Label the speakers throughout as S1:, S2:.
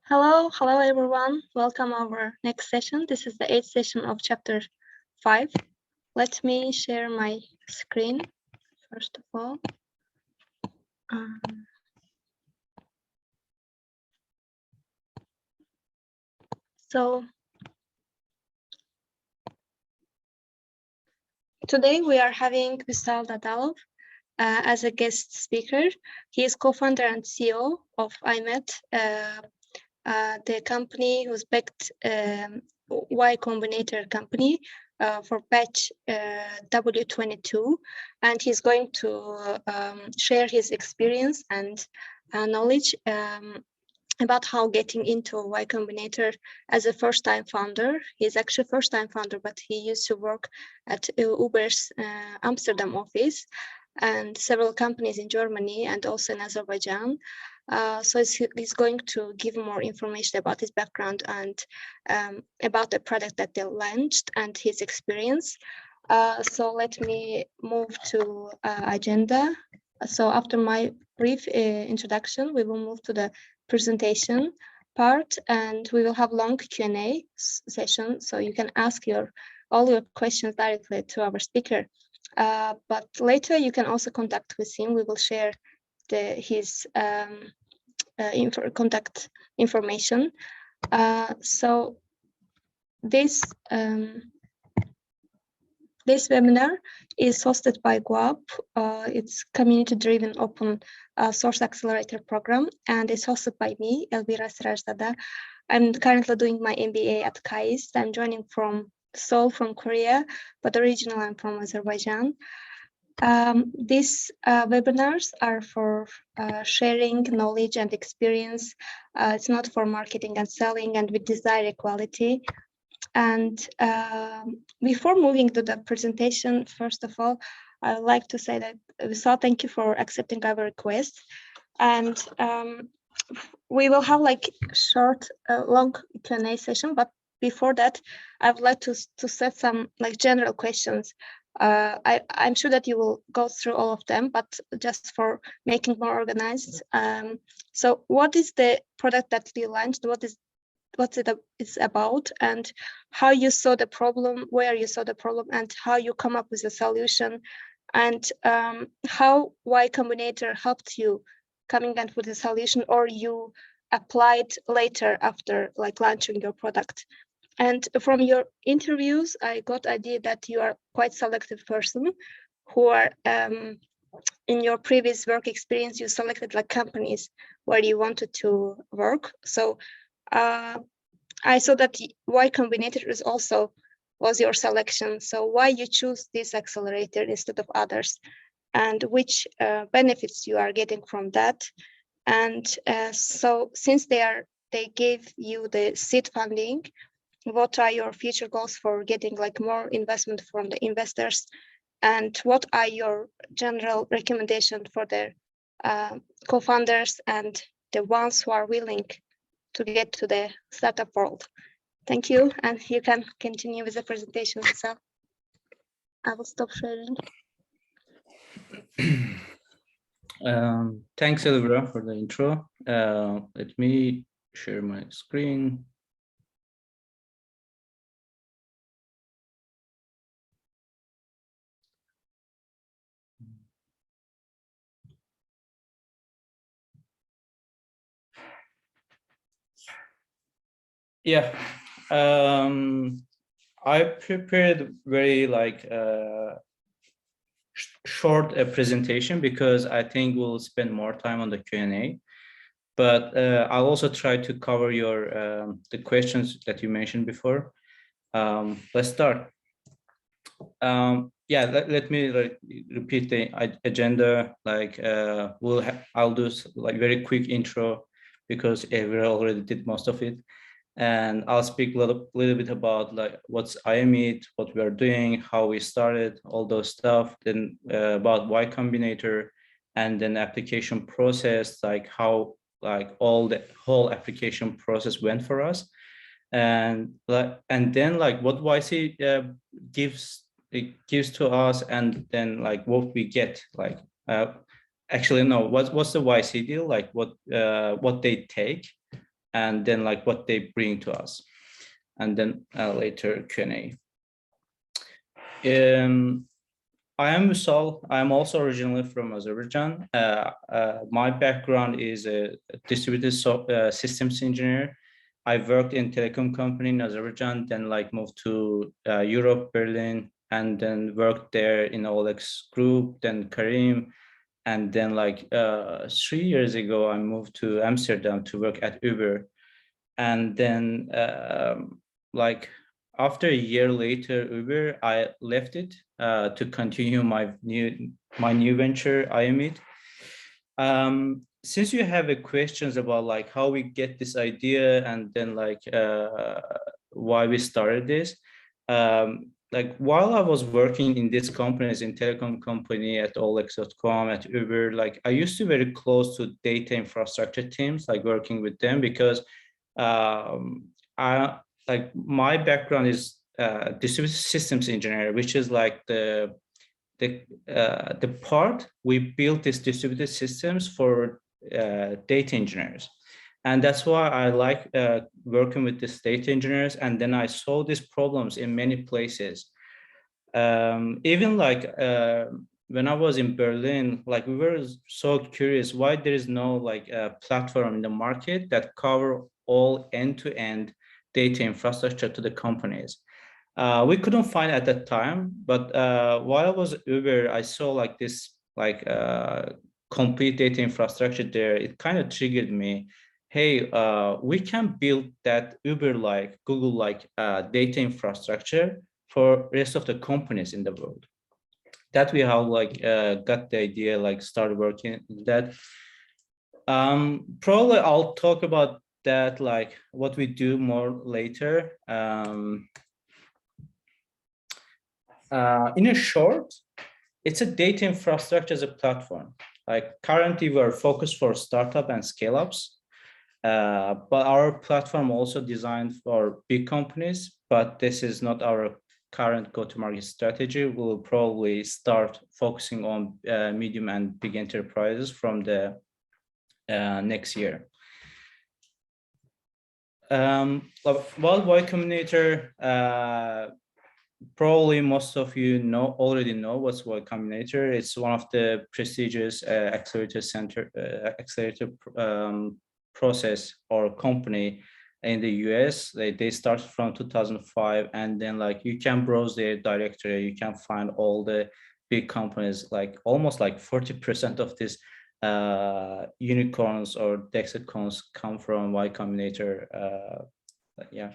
S1: Hello everyone. Welcome our next session. This is the 8th session of chapter 5. Let me share my screen first of all. So today we are having Vusal Dadalov as a guest speaker. He is co-founder and CEO of iomete, the company who's backed YCombinator company for batch W22, and he's going to share his experience and knowledge about how getting into YCombinator as a first-time founder. He's actually a first-time founder, but he used to work at Uber's Amsterdam office and several companies in Germany and also in Azerbaijan. So he's going to give more information about his background and about the product that they launched and his experience. So let me move to agenda. So after my brief introduction, we will move to the presentation part, and we will have long Q&A session, so you can ask all your questions directly to our speaker. But later you can also contact with him. We will share his contact information. So this webinar is hosted by GWAP. It's community-driven open source accelerator program, and it's hosted by me, Elvira Sirajdada. I'm currently doing my MBA at KAIST. I'm joining from Seoul, from Korea, but originally I'm from Azerbaijan. These webinars are for sharing knowledge and experience. It's not for marketing and selling, and we desire equality. And before moving to the presentation, first of all, I would like to say that Vusal, thank you for accepting our request. And we will have like short, long Q&A session, but before that, I would like to set some like general questions. I'm sure that you will go through all of them, but just for making more organized. So what is the product that you launched? What it is about, and how you saw the problem, where you saw the problem, and how you come up with a solution, and how YCombinator helped you coming up with a solution, or you applied later after like launching your product. And from your interviews, I got idea that you are quite selective person who are in your previous work experience, you selected like companies where you wanted to work. So I saw that YCombinator was your selection. So why you choose this accelerator instead of others, and which benefits you are getting from that? And so since they gave you the seed funding, what are your future goals for getting like more investment from the investors? And what are your general recommendations for the co-founders and the ones who are willing to get to the startup world? Thank you, and you can continue with the presentation itself. I will stop sharing.
S2: Thanks, Elvira, for the intro. Let me share my screen. Yeah, I prepared very like short presentation because I think we'll spend more time on the Q&A. But I'll also try to cover your the questions that you mentioned before. Let's start. Yeah, let me repeat the agenda. Like I'll do like very quick intro because Elvira already did most of it. And I'll speak a little bit about like what's iomete, what we are doing, how we started, all those stuff. Then about YCombinator, and then application process, like how like all the whole application process went for us, and then like what YC gives to us, and then like what we get. Like actually no, what's the YC deal? Like what they take. and then like what they bring to us, and then later Q&A. I am Vusal. I'm also originally from Azerbaijan. My background is a distributed systems engineer. I worked in telecom company in Azerbaijan, then like moved to Europe, Berlin, and then worked there in OLX Group, then Karim. And then like 3 years ago, I moved to Amsterdam to work at Uber. And then like after a year later, Uber, I left it to continue my new venture, iomete. Since you have questions about like how we get this idea and then like why we started this, like while I was working in these companies, in telecom company, at OLX.com, at Uber, like I used to be very close to data infrastructure teams, like working with them, because I like my background is distributed systems engineer, which is like the part we built these distributed systems for data engineers. And that's why I like working with these data engineers. And then I saw these problems in many places. Even like when I was in Berlin, like we were so curious why there is no like platform in the market that cover all end-to-end data infrastructure to the companies. We couldn't find at that time, but while I was at Uber, I saw like this like complete data infrastructure there. It kind of triggered me. Hey, we can build that Uber-like, Google-like data infrastructure for rest of the companies in the world. That we have like got the idea, like started working that. Probably I'll talk about that, like what we do more later. In a short, it's a data infrastructure as a platform. Like currently we're focused for startup and scale-ups, but our platform also designed for big companies, but this is not our current go-to-market strategy. We'll probably start focusing on medium and big enterprises from the next year. Well, YCombinator, probably most of you already know what's YCombinator. It's one of the prestigious accelerator process or company in the US. They started from 2005, and then like you can browse their directory, you can find all the big companies, like almost like 40% of this unicorns or decacorns come from YCombinator. Yeah.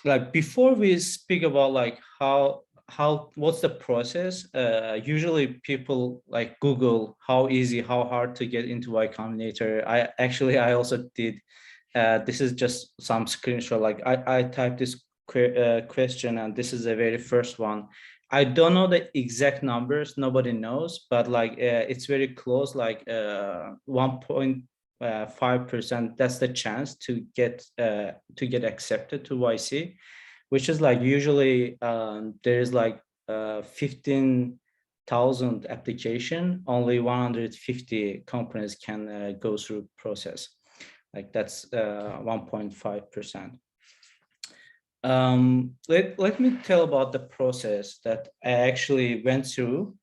S2: Like before we speak about like what's the process, usually people like Google how easy, how hard to get into YCombinator. I also did. This is just some screenshot. Like I typed this question, and this is the very first one. I don't know the exact numbers, nobody knows, but like it's very close, like 1.5%. That's the chance to get accepted to YC, which is like usually there's like 15,000 application, only 150 companies can go through process. Like that's 1.5%. Let me tell about the process that I actually went through.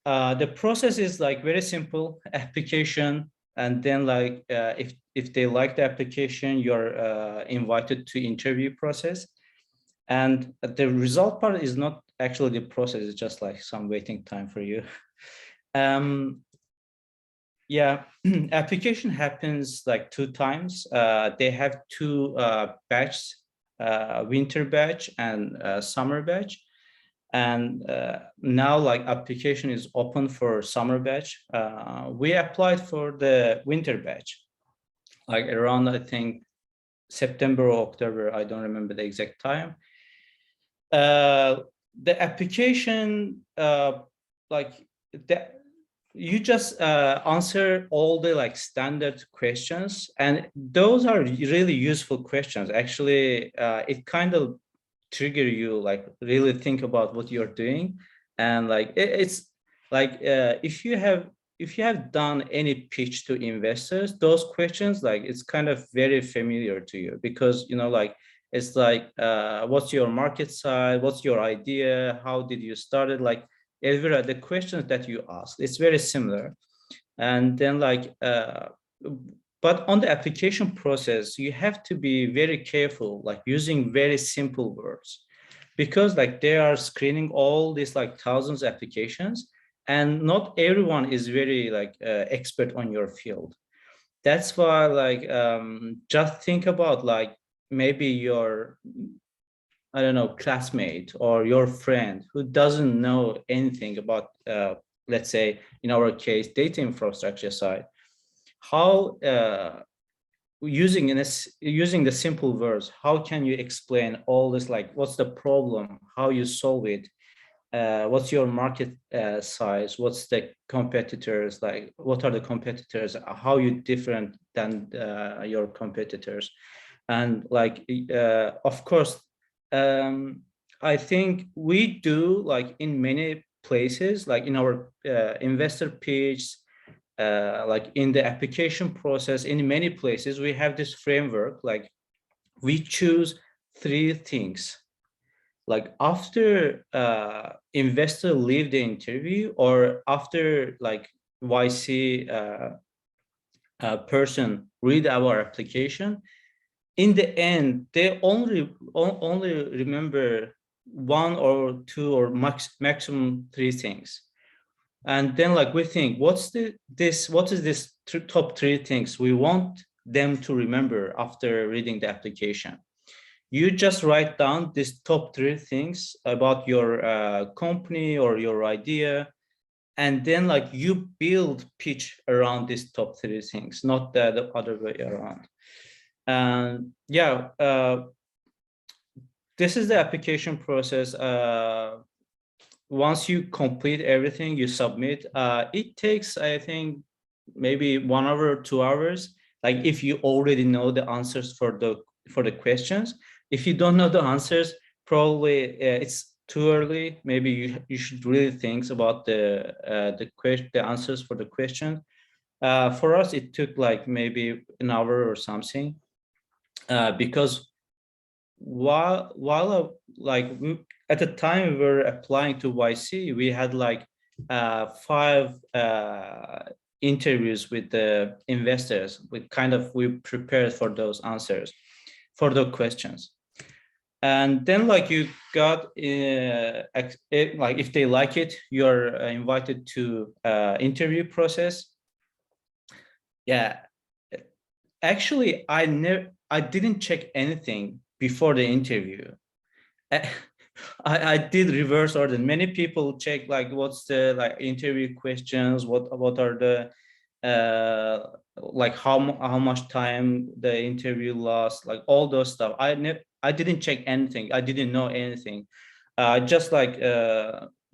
S2: The process is like very simple application, and then like if they like the application, you're invited to interview process. And the result part is not actually the process, it's just like some waiting time for you. Yeah, application happens like 2 times. They have 2 batches, winter batch and summer batch. And now like application is open for summer batch. We applied for the winter batch, like around, I think, September or October, I don't remember the exact time. The application, you just answer all the like standard questions, and those are really useful questions. Actually, it kind of trigger you, like really think about what you're doing. And like it's like if you have if you have done any pitch to investors, those questions, like it's kind of very familiar to you, because like it's like what's your market size, what's your idea, how did you start it, like Elvira, the questions that you ask, it's very similar. And then like but on the application process, you have to be very careful, like using very simple words, because like they are screening all these like thousands of applications, and not everyone is very like expert on your field. That's why like just think about like maybe your, I don't know, classmate or your friend who doesn't know anything about let's say in our case data infrastructure side, how using the simple words, how can you explain all this, like what's the problem, how you solve it, what's your market size, what's the competitors, like what are the competitors, how you different than your competitors. And like of course I think we do like in many places, like in our investor pitch, like in the application process, in many places we have this framework, like we choose 3 things. Like after investor leave the interview, or after like YC person read our application, in the end they only remember 1 or 2 or maximum 3 things. And then like we think, what is this top 3 things we want them to remember after reading the application? You just write down these top 3 things about your company or your idea, and then like you build pitch around these top 3 things, not the other way around. And yeah, this is the application process. Once you complete everything, you submit. It takes, I think, maybe 1 hour or 2 hours. Like if you already know the answers for the questions. If you don't know the answers, probably it's too early. Maybe you should really think about the answers for the question. For us, it took like maybe an hour or something, because while at the time we were applying to YC, we had like 5 interviews with the investors. We prepared for those answers, for the questions. And then like you got like if they like it, you're invited to interview process. Yeah, actually I didn't check anything before the interview. I did reverse order. Many people check like what's the like interview questions, what are the like how much time the interview lasts, like all those stuff. I didn't check anything. I didn't know anything. I just like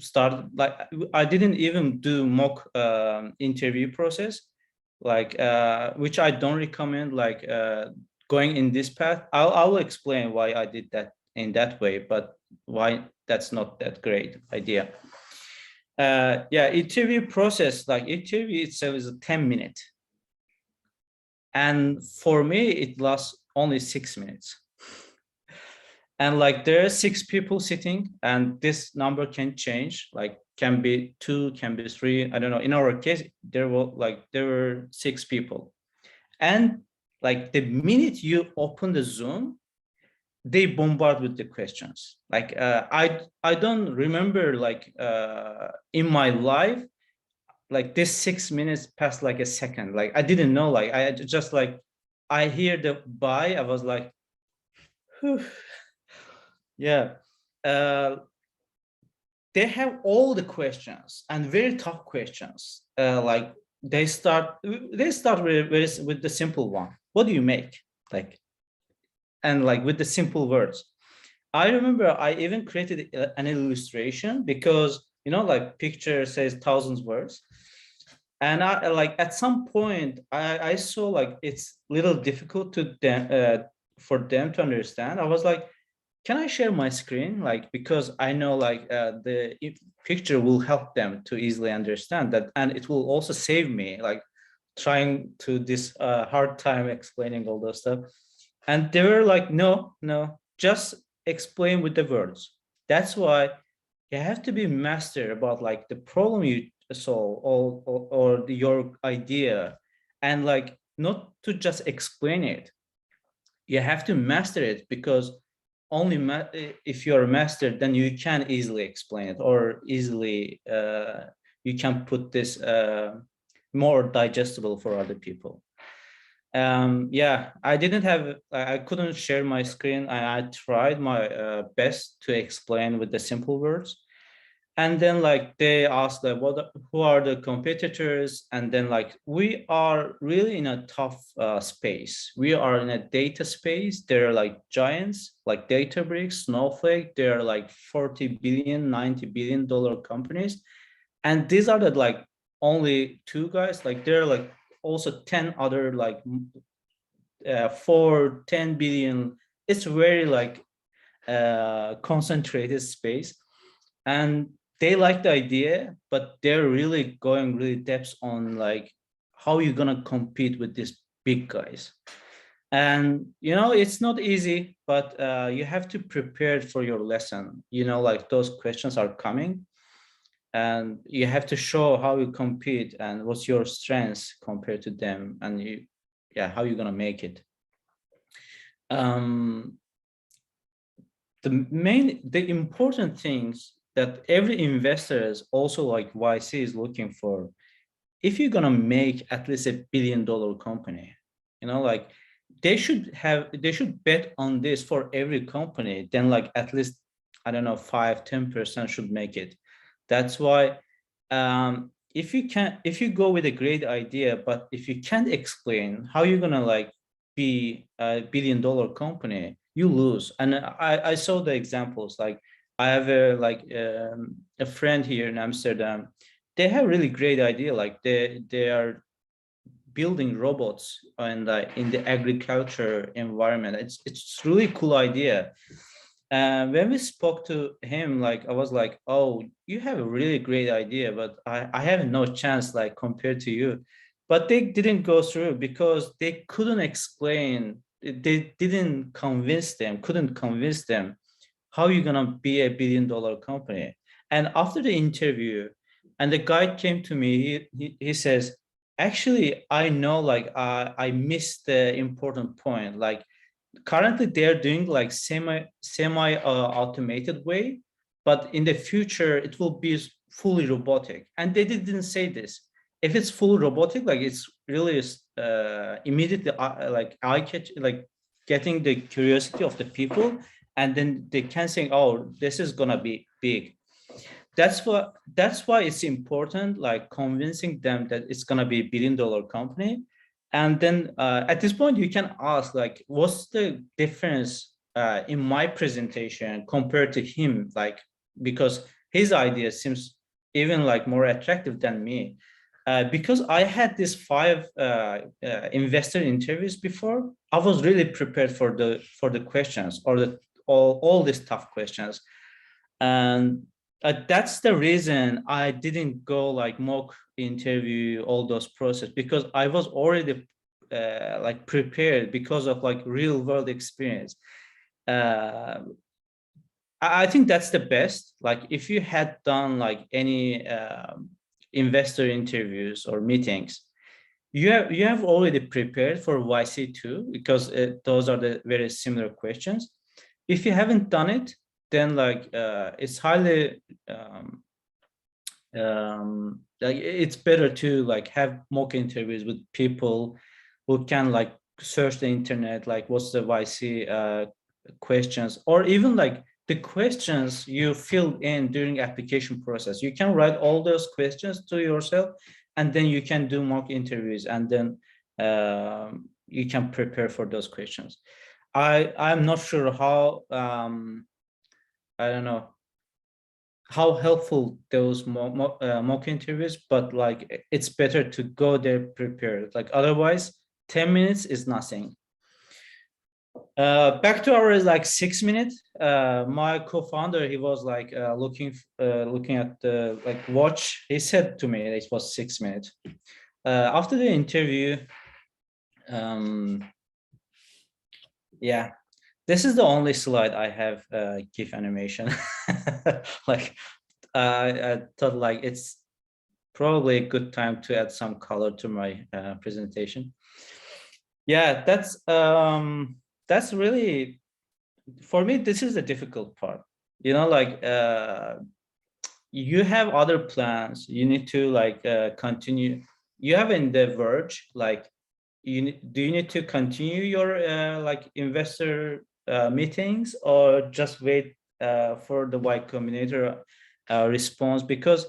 S2: started, like I didn't even do mock interview process, like which I don't recommend, like going in this path. I'll explain why I did that in that way, but why that's not that great idea. Yeah, interview process, like interview itself is a 10-minute. And for me, it lasts only 6 minutes. And like there are 6 people sitting, and this number can change, like can be 2, can be 3, I don't know. In our case, there were 6 people. And like the minute you open the Zoom, they bombard with the questions. Like I don't remember like in my life, like this 6 minutes passed like a second. Like I didn't know, like I just like, I hear the bye, I was like, whew. Yeah. They have all the questions, and very tough questions. Like they start with the simple one. What do you make? Like, and like with the simple words. I remember I even created an illustration, because like picture says thousands words. And I like at some point I saw like it's little difficult to them for them to understand. I was like, can I share my screen? Like, because I know like the picture will help them to easily understand that, and it will also save me like trying to this hard time explaining all those stuff. And they were like, no, just explain with the words. That's why you have to be master about like the problem you solve or your idea, and like not to just explain it. You have to master it, because only if you're a master, then you can easily explain it, or easily you can put this more digestible for other people. Yeah, I couldn't share my screen. I tried my best to explain with the simple words. And then like they asked like who are the competitors, and then like we are really in a tough space. We are in a data space. There are like giants like Databricks, Snowflake. They are like 40 billion, $90 billion companies, and these are the like only two guys. Like there are like also 10 other like 10 billion. It's very like concentrated space, and they like the idea, but they're really going really depths on like how you're gonna compete with these big guys. And you know, it's not easy, but you have to prepare for your lesson. You know, like those questions are coming, and you have to show how you compete and what's your strengths compared to them, and how you're gonna make it. The important things that every investor is also like YC is looking for, if you're gonna make at least $1 billion company, you know, like they should bet on this for every company. Then like at least, I don't know, 5-10% should make it. That's why if you go with a great idea, but if you can't explain how you're gonna like be $1 billion company, you lose. And I saw the examples. Like I have a friend here in Amsterdam. They have really great idea. Like they are building robots and in the agriculture environment. It's really cool idea. When we spoke to him, like I was like, oh, you have a really great idea, but I have no chance like compared to you. But they didn't go through because they couldn't explain. They couldn't convince them how you're gonna be $1 billion company. And after the interview, and the guy came to me, he says, actually, I know like I missed the important point. Like currently they're doing like semi automated way, but in the future it will be fully robotic. And they didn't say this. If it's fully robotic, like it's really immediately like eye catch, like getting the curiosity of the people, and then they can say, oh, this is gonna be big. That's why it's important, like convincing them that it's gonna be $1 billion company. And then at this point, you can ask like, what's the difference in my presentation compared to him? Like, because his idea seems even like more attractive than me. Because I had these 5 investor interviews before, I was really prepared for the questions, or all these tough questions. And that's the reason I didn't go like mock interview, all those process, because I was already like prepared because of like real world experience. I think that's the best. Like if you had done like any investor interviews or meetings, you have already prepared for YC2, because those are the very similar questions. If you haven't done it, then like it's highly like it's better to like have mock interviews with people who can like search the internet, like what's the YC questions, or even like the questions you filled in during application process. You can write all those questions to yourself, and then you can do mock interviews, and then you can prepare for those questions. I'm not sure how I don't know how helpful those mock interviews, but like it's better to go there prepared. Like otherwise 10 minutes is nothing. Back to our like 6 minutes. My co-founder, he was like looking at the like watch. He said to me it was 6 minutes. After the interview, yeah, this is the only slide I have GIF animation. Like I thought like it's probably a good time to add some color to my presentation. Yeah, that's really, for me, this is the difficult part. You know, like you have other plans. You need to like continue. You have in the verge, like do you need to continue your like investor meetings, or just wait for the Y Combinator response? Because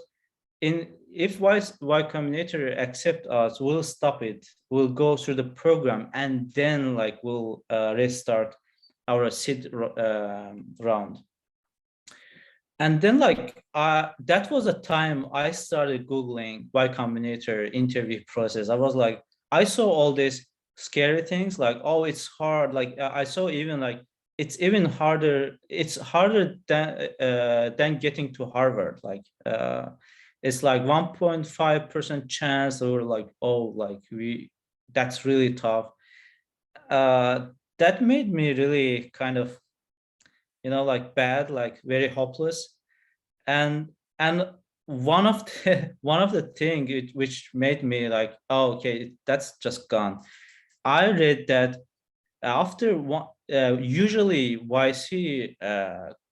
S2: if Y Combinator accept us, we'll stop it. We'll go through the program, and then like we'll restart our seed round. And then like that was a time I started Googling Y Combinator interview process. I was like, I saw all these scary things, like, oh, it's hard. Like I saw even like it's even harder. It's harder than getting to Harvard. Like it's like 1.5% chance, or like, oh, like that's really tough. That made me really kind of, you know, like bad, like very hopeless. And one of the one of the thing which made me like, oh, okay, that's just gone. I read that after one, usually YC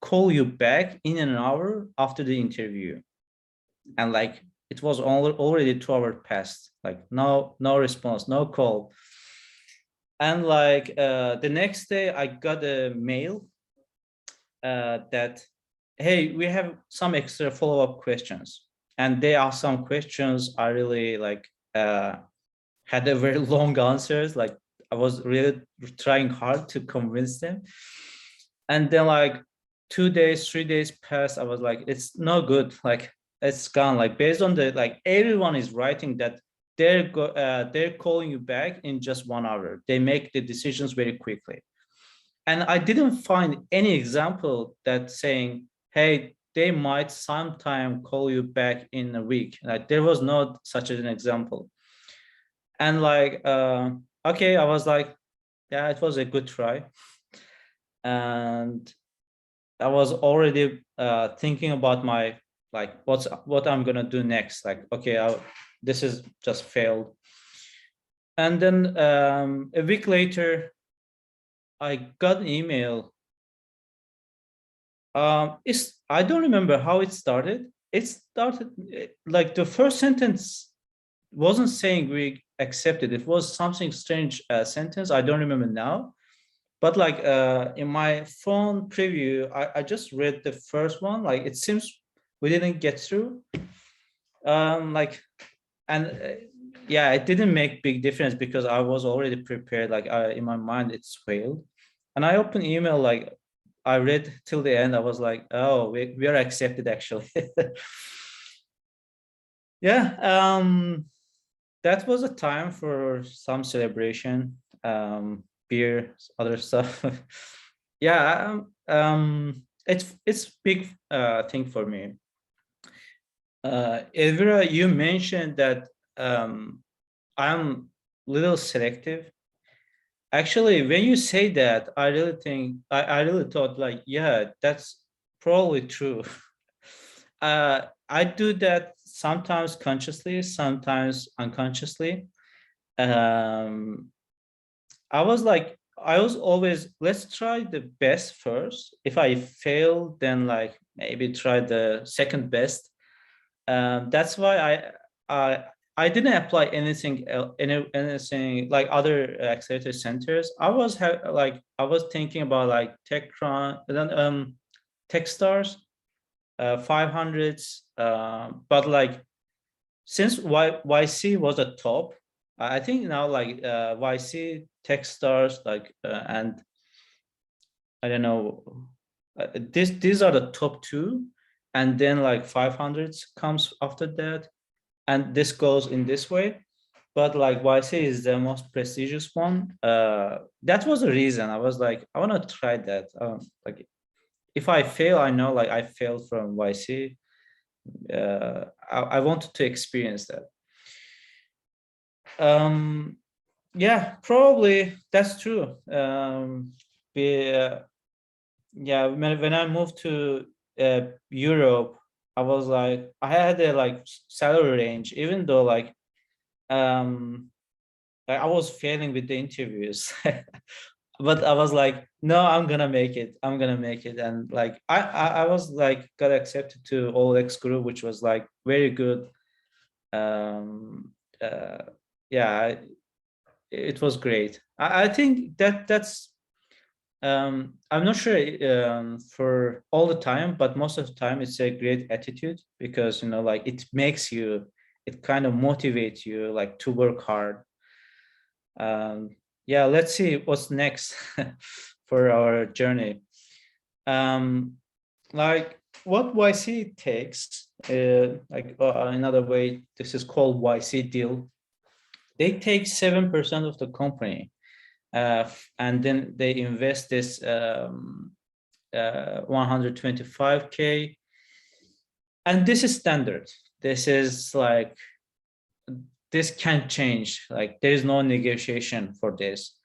S2: call you back in an hour after the interview, and like it was already 2 hours past, like no response, no call. And like the next day I got a mail that, hey, we have some extra follow-up questions. And they asked some questions I really like had a very long answers. Like I was really trying hard to convince them. And then like 2 days, 3 days passed. I was like, it's no good. Like it's gone. Like based on the, like everyone is writing that they're calling you back in just 1 hour. They make the decisions very quickly. And I didn't find any example that saying, hey, they might sometime call you back in a week. Like there was not such an example. And like, okay, I was like, yeah, it was a good try. And I was already thinking about my, like, what I'm gonna do next. Like, okay, this is just failed. And then a week later, I got an email. I don't remember how it started. It started like the first sentence wasn't saying we accepted. It was something strange sentence. I don't remember now. But like in my phone preview, I just read the first one. Like it seems we didn't get through. Like, and yeah, it didn't make big difference because I was already prepared. Like in my mind, it's failed. And I opened email, like I read till the end. I was like, oh, we are accepted actually. Yeah, that was a time for some celebration, beer, other stuff. Yeah, it's big thing for me. Elvira, you mentioned that I'm little selective. Actually, when you say that, I really think I really thought like, yeah, that's probably true. I do that sometimes consciously, sometimes unconsciously. Um, I was always, let's try the best first. If I fail, then like maybe try the second best. That's why I didn't apply anything anything like other accelerator centers. I was thinking about like Techstars, 500s, but like since YC was a top, I think now like YC, Techstars, like and I don't know, these are the top two, and then like 500s comes after that, and this goes in this way. but like YC is the most prestigious one. That was the reason I was like, I want to try that. Like, if I fail, I know like I failed from YC. I wanted to experience that. Yeah, probably that's true. Yeah, when I moved to Europe, I was like, I had a like salary range, even though like I was failing with the interviews. But I was like, no, I'm gonna make it. I'm gonna make it. And like I was like got accepted to OLX group, which was like very good. Um, uh, yeah, it was great. I think that's I'm not sure for all the time, but most of the time it's a great attitude, because you know, like it makes you, it kind of motivates you like to work hard. Yeah, let's see what's next for our journey. Like what YC takes, another way, this is called YC deal. They take 7% of the company, and then they invest this 125K, and this is standard. This is like, this can change, like there is no negotiation for this.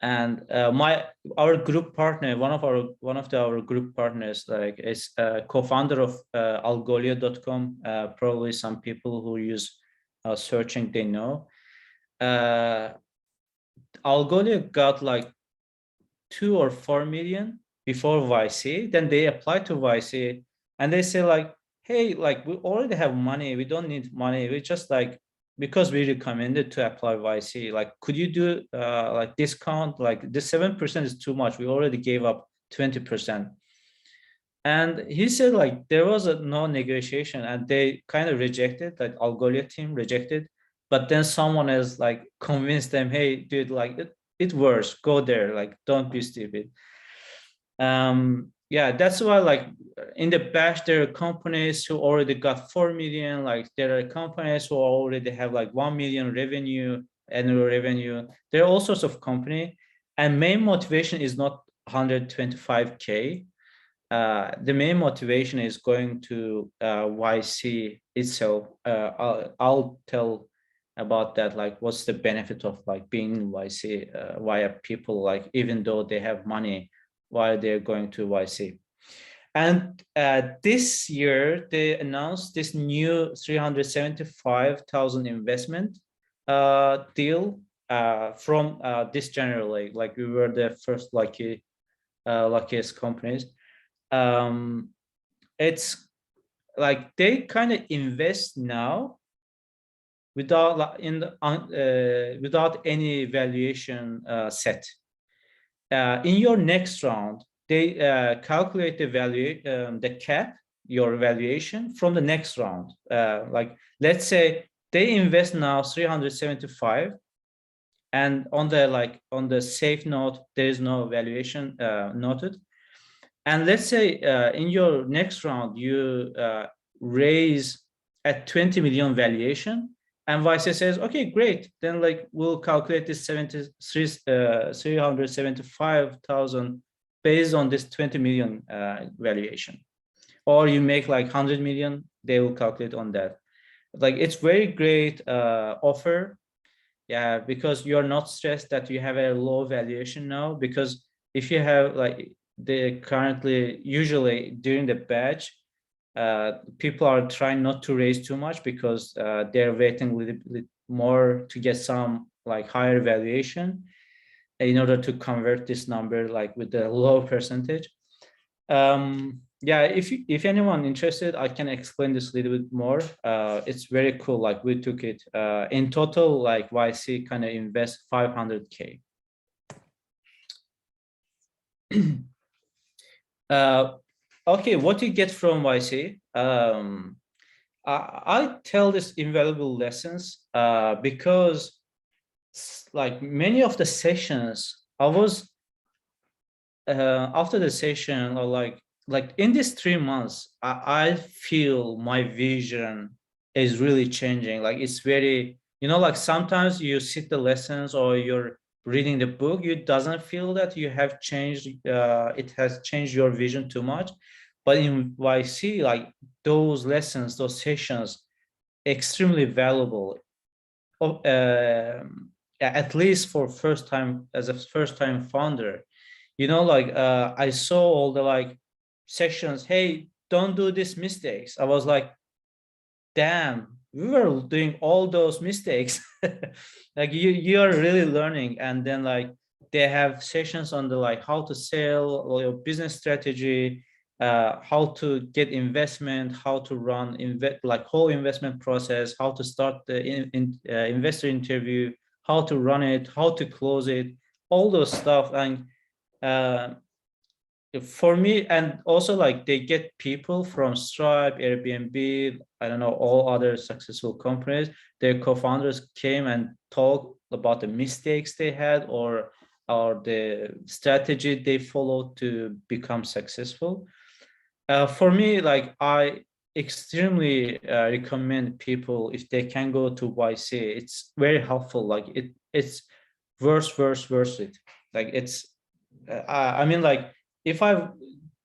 S2: And our group partner, one of our group partners, like is co-founder of algolia.com. Probably some people who use searching, they know. Algolia got like 2 or 4 million before YC. Then they applied to YC and they say like, hey, like we already have money, we don't need money, we just like, because we recommended to apply YC, like could you do like discount, like the 7% is too much, we already gave up 20%. And he said like there was no negotiation, and they kind of rejected, like Algolia team rejected. But then someone else like convinced them, hey dude, like it works, go there, like don't be stupid. Yeah, that's why like in the batch there are companies who already got 4 million, like there are companies who already have like 1 million revenue, annual revenue. There are all sorts of company, and main motivation is not 125K. The main motivation is going to YC itself. I'll tell about that, like what's the benefit of like being in YC, why are people like, even though they have money, why they're going to YC. And this year they announced this new 375,000 investment deal from this January. Like we were the first luckiest companies. It's like they kind of invest now without without any valuation set. In your next round, they calculate the value, the cap, your valuation from the next round. Like let's say they invest now 375, and on the safe note, there is no valuation noted. And let's say in your next round, you raise at 20 million valuation, and YC says, okay, great. Then like we'll calculate this 375,000 based on this 20 million valuation. Or you make like 100 million, they will calculate on that. Like it's very great offer. Yeah, because you're not stressed that you have a low valuation now, because if you have like, they currently usually during the batch, people are trying not to raise too much because they're waiting a little bit more to get some like higher valuation in order to convert this number like with the low percentage. Yeah, if anyone interested, I can explain this a little bit more. It's very cool. Like we took it in total, like YC kind of invest 500K. Okay, what you get from YC? I tell this invaluable lessons because like many of the sessions, I was after the session, or like in these 3 months, I feel my vision is really changing. Like it's very You know, like sometimes you sit the lessons or you're reading the book, you doesn't feel that you have changed, it has changed your vision too much. But in YC, like those lessons, those sessions, extremely valuable. At least for first time, as a first time founder, you know, like I saw all the like sessions, hey, don't do these mistakes. I was like, damn, we were doing all those mistakes. Like you are really learning. And then like they have sessions on the like how to sell or your business strategy, how to get investment, how to run like whole investment process, how to start the investor interview, how to run it, how to close it, all those stuff. And for me, and also like they get people from Stripe, Airbnb, I don't know, all other successful companies, their co-founders came and talked about the mistakes they had or the strategy they followed to become successful. For me, like I extremely recommend people, if they can go to YC, it's very helpful. Like it's worth it. Like it's I mean, like if I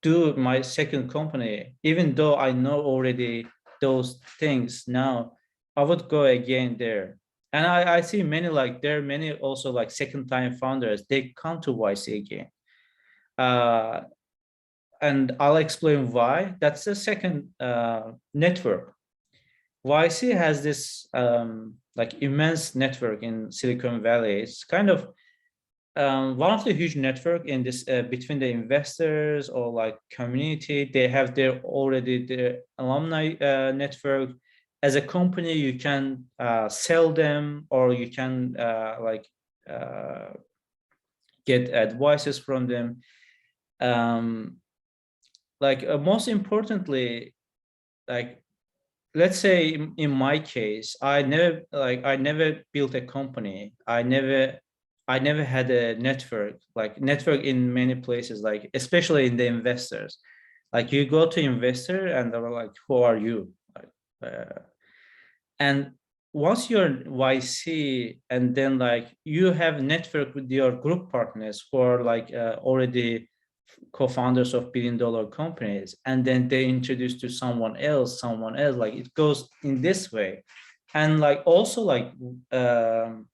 S2: do my second company, even though I know already those things now, I would go again there. And I see many, like there are many also like second time founders, they come to YC again. And I'll explain why. That's the second network. YC has this like immense network in Silicon Valley. It's kind of one of the huge network in this between the investors or like community. They have their already their alumni network. As a company, you can sell them, or you can like get advices from them. Like most importantly, like let's say in my case, I never built a company. I never had a network, like network in many places, like especially in the investors. Like you go to investor and they were like, who are you? Like, and once you're YC, and then like you have network with your group partners who are like already co-founders of billion-dollar companies, and then they introduce to someone else, like it goes in this way. And like also like the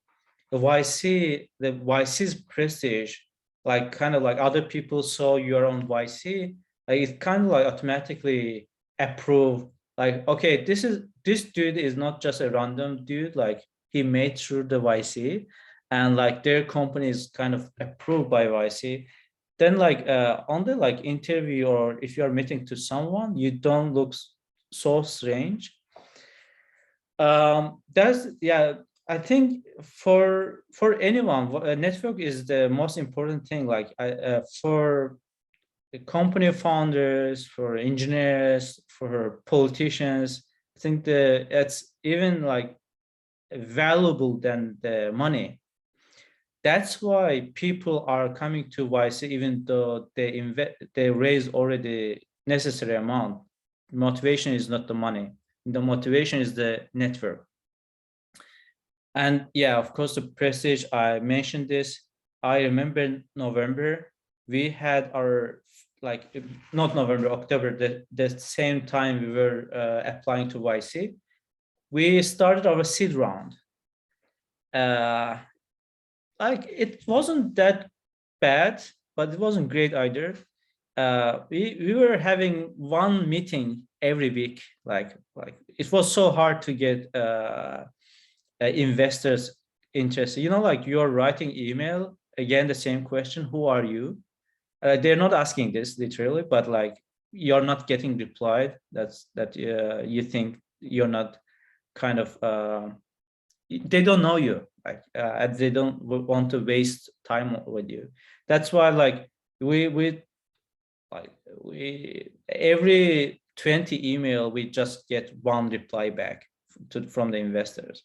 S2: YC's prestige, like kind of like other people saw you're on YC, like it kind of like automatically approve, like, okay, this dude is not just a random dude, like he made through the YC, and like their company is kind of approved by YC. Then like on the like interview, or if you're meeting to someone, you don't look so strange. That's, yeah, I think for anyone, a network is the most important thing. Like for the company founders, for engineers, for politicians, I think it's even like valuable than the money. That's why people are coming to YC, even though they raise already necessary amount. Motivation is not the money. The motivation is the network. And yeah, of course, the prestige, I mentioned this. I remember November, we had our, like, not November, October, the same time we were applying to YC. We started our seed round. Like it wasn't that bad, but it wasn't great either. We were having one meeting every week. Like it was so hard to get investors interested. You know, like you're writing email again, the same question: who are you? They're not asking this literally, but like you're not getting replied. That you think you're not kind of. They don't know you, like and they don't want to waste time with you. That's why like we every 20 email we just get one reply back from the investors,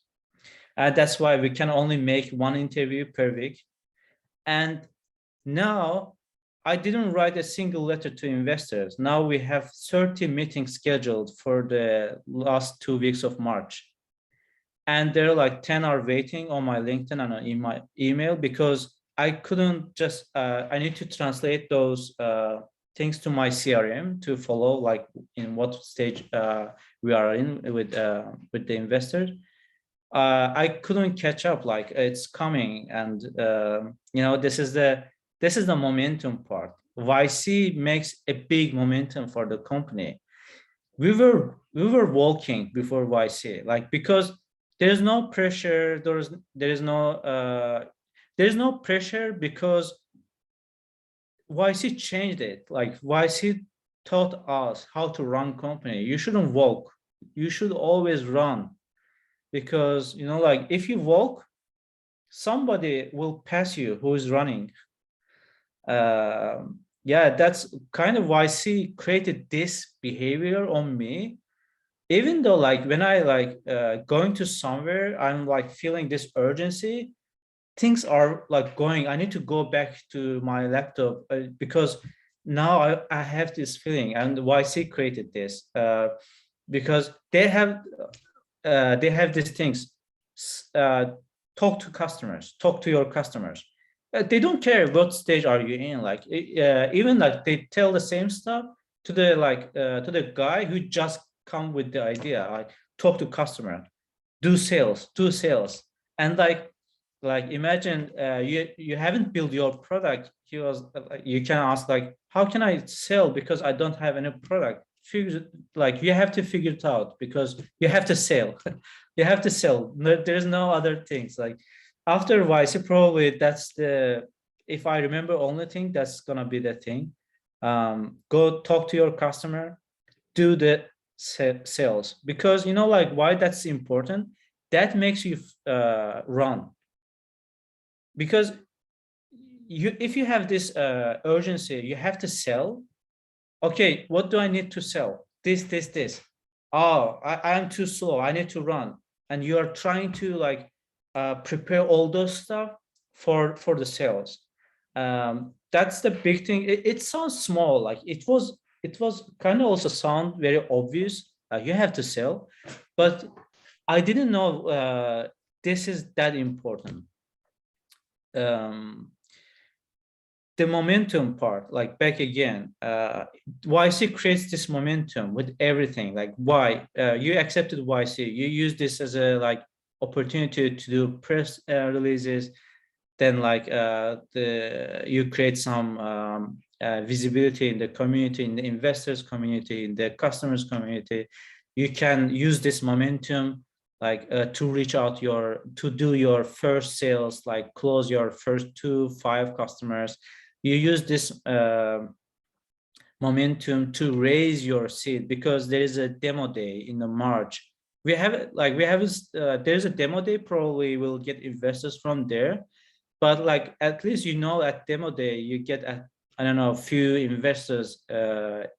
S2: and that's why we can only make one interview per week. And now I didn't write a single letter to investors. Now we have 30 meetings scheduled for the last 2 weeks of March. and there are like 10 are waiting on my LinkedIn and in my email because I couldn't just, I need to translate those things to my CRM to follow like in what stage we are in with the investors. I couldn't catch up, like it's coming, and you know, this is the momentum part. YC makes a big momentum for the company. We were walking before YC, like, because there's no pressure, there's no pressure because YC changed it. Like YC taught us how to run company. You shouldn't walk, you should always run, because you know, like if you walk, somebody will pass you who is running. Yeah, that's kind of YC created this behavior on me. Even though like when I like going to somewhere, I'm like feeling this urgency, things are like going, I need to go back to my laptop because now I have this feeling, and YC created this because they have these things. Talk to customers, talk to your customers. They don't care what stage are you in, like even like they tell the same stuff to the guy who just come with the idea, like talk to customer, do sales. And like imagine you haven't built your product. He was you can ask like, how can I sell because I don't have any product? Like you have to figure it out because you have to sell. You have to sell. There's no other things. Like after YC, probably that's the, if I remember only thing, that's gonna be the thing. Go talk to your customer, do the sales, because you know, like why that's important. That makes you run, because if you have this urgency, you have to sell. Okay, what do I need to sell? This. Oh, I am too slow, I need to run. And you are trying to like prepare all those stuff for the sales. That's the big thing. It sounds small, like it was kind of also sound very obvious. You have to sell, but I didn't know this is that important. The momentum part, like back again, YC creates this momentum with everything. Like why you accepted YC, you use this as a like opportunity to do press releases, then like you create some visibility in the community, in the investors community, in the customers community. You can use this momentum like to reach out to do your first sales, like close your first 2-5 customers. You use this momentum to raise your seed, because there is a demo day in the March. There's a demo day, probably we'll get investors from there, but like at least you know at demo day you get I don't know, a few investors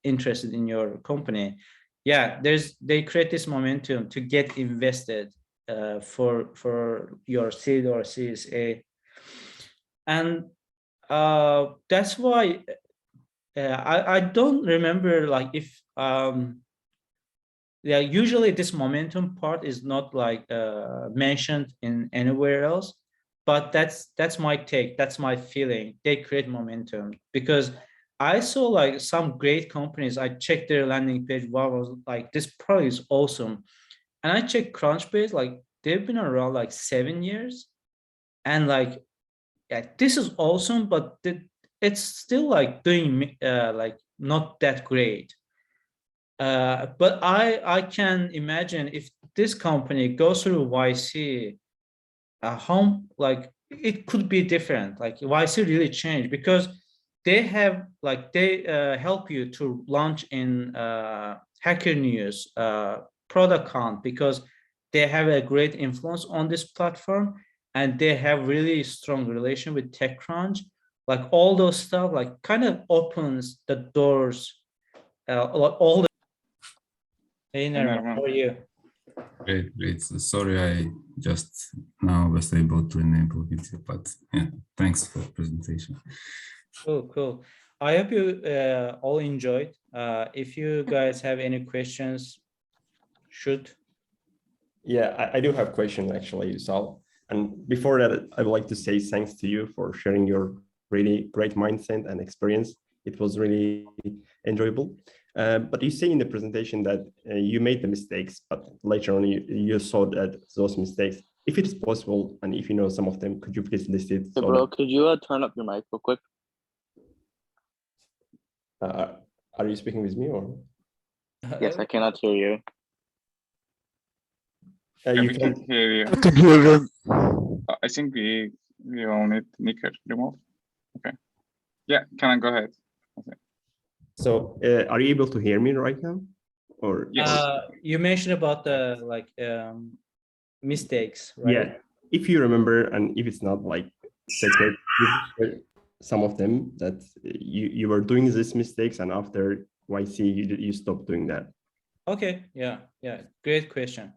S2: interested in your company. Yeah, they create this momentum to get invested for your seed or Series A. And that's why I don't remember like if yeah, usually this momentum part is not like mentioned in anywhere else, but that's my take, that's my feeling. They create momentum because I saw like some great companies. I checked their landing page. Wow, I was like, this product is awesome. And I checked Crunchbase, like they've been around like 7 years, and like, yeah, this is awesome, but it's still like doing like not that great. But I can imagine if this company goes through YC, how like it could be different. Like YC really changed because they have like they help you to launch in Hacker News, Product Hunt, because they have a great influence on this platform, and they have really strong relation with TechCrunch. Like all those stuff, like kind of opens the doors. All the. Hey, Nerman, how are you?
S3: Great. Sorry, I just now was able to enable video, but yeah, thanks for the presentation.
S2: Cool. I hope you all enjoyed. If you guys have any questions, shoot.
S4: Yeah, I do have a question actually, Vusal. And before that, I would like to say thanks to you for sharing your really great mindset and experience. It was really enjoyable. But you say in the presentation that you made the mistakes, but later on you saw that those mistakes, if it's possible, and if you know some of them, could you please list it?
S5: Hey, bro, could you turn up your mic real quick?
S4: Are you speaking with me or?
S5: Yes, I cannot hear you.
S4: You
S6: we
S4: can.
S6: can hear you.
S7: I can hear them.
S6: I think we all need Nicker remove. Okay. Yeah, can I go ahead? Okay.
S4: So are you able to hear me right now? Or
S6: Yes.
S2: You mentioned about the mistakes, right?
S4: Yeah, if you remember, and if it's not like secret, some of them that you were doing these mistakes, and after YC you stopped doing that.
S2: Okay, yeah, great question.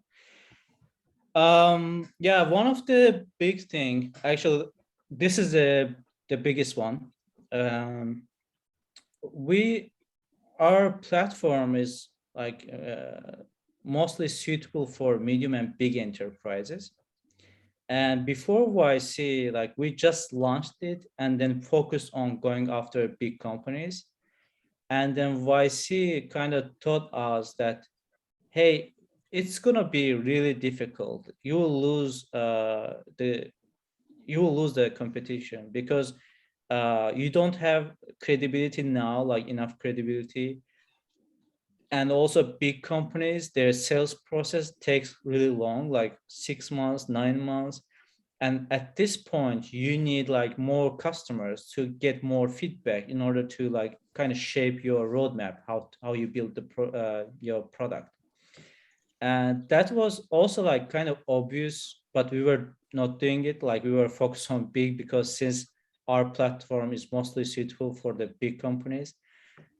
S2: Yeah, one of the big thing, actually, this is the biggest one. Our platform is like mostly suitable for medium and big enterprises. And before YC, like we just launched it and then focused on going after big companies. And then YC kind of taught us that, hey, it's gonna be really difficult. You will lose the competition because you don't have credibility now, like enough credibility. And also big companies, their sales process takes really long, like 6 months, 9 months. And at this point, you need like more customers to get more feedback in order to like kind of shape your roadmap, how you build your product. And that was also like kind of obvious, but we were not doing it. Like we were focused on big because since our platform is mostly suitable for the big companies.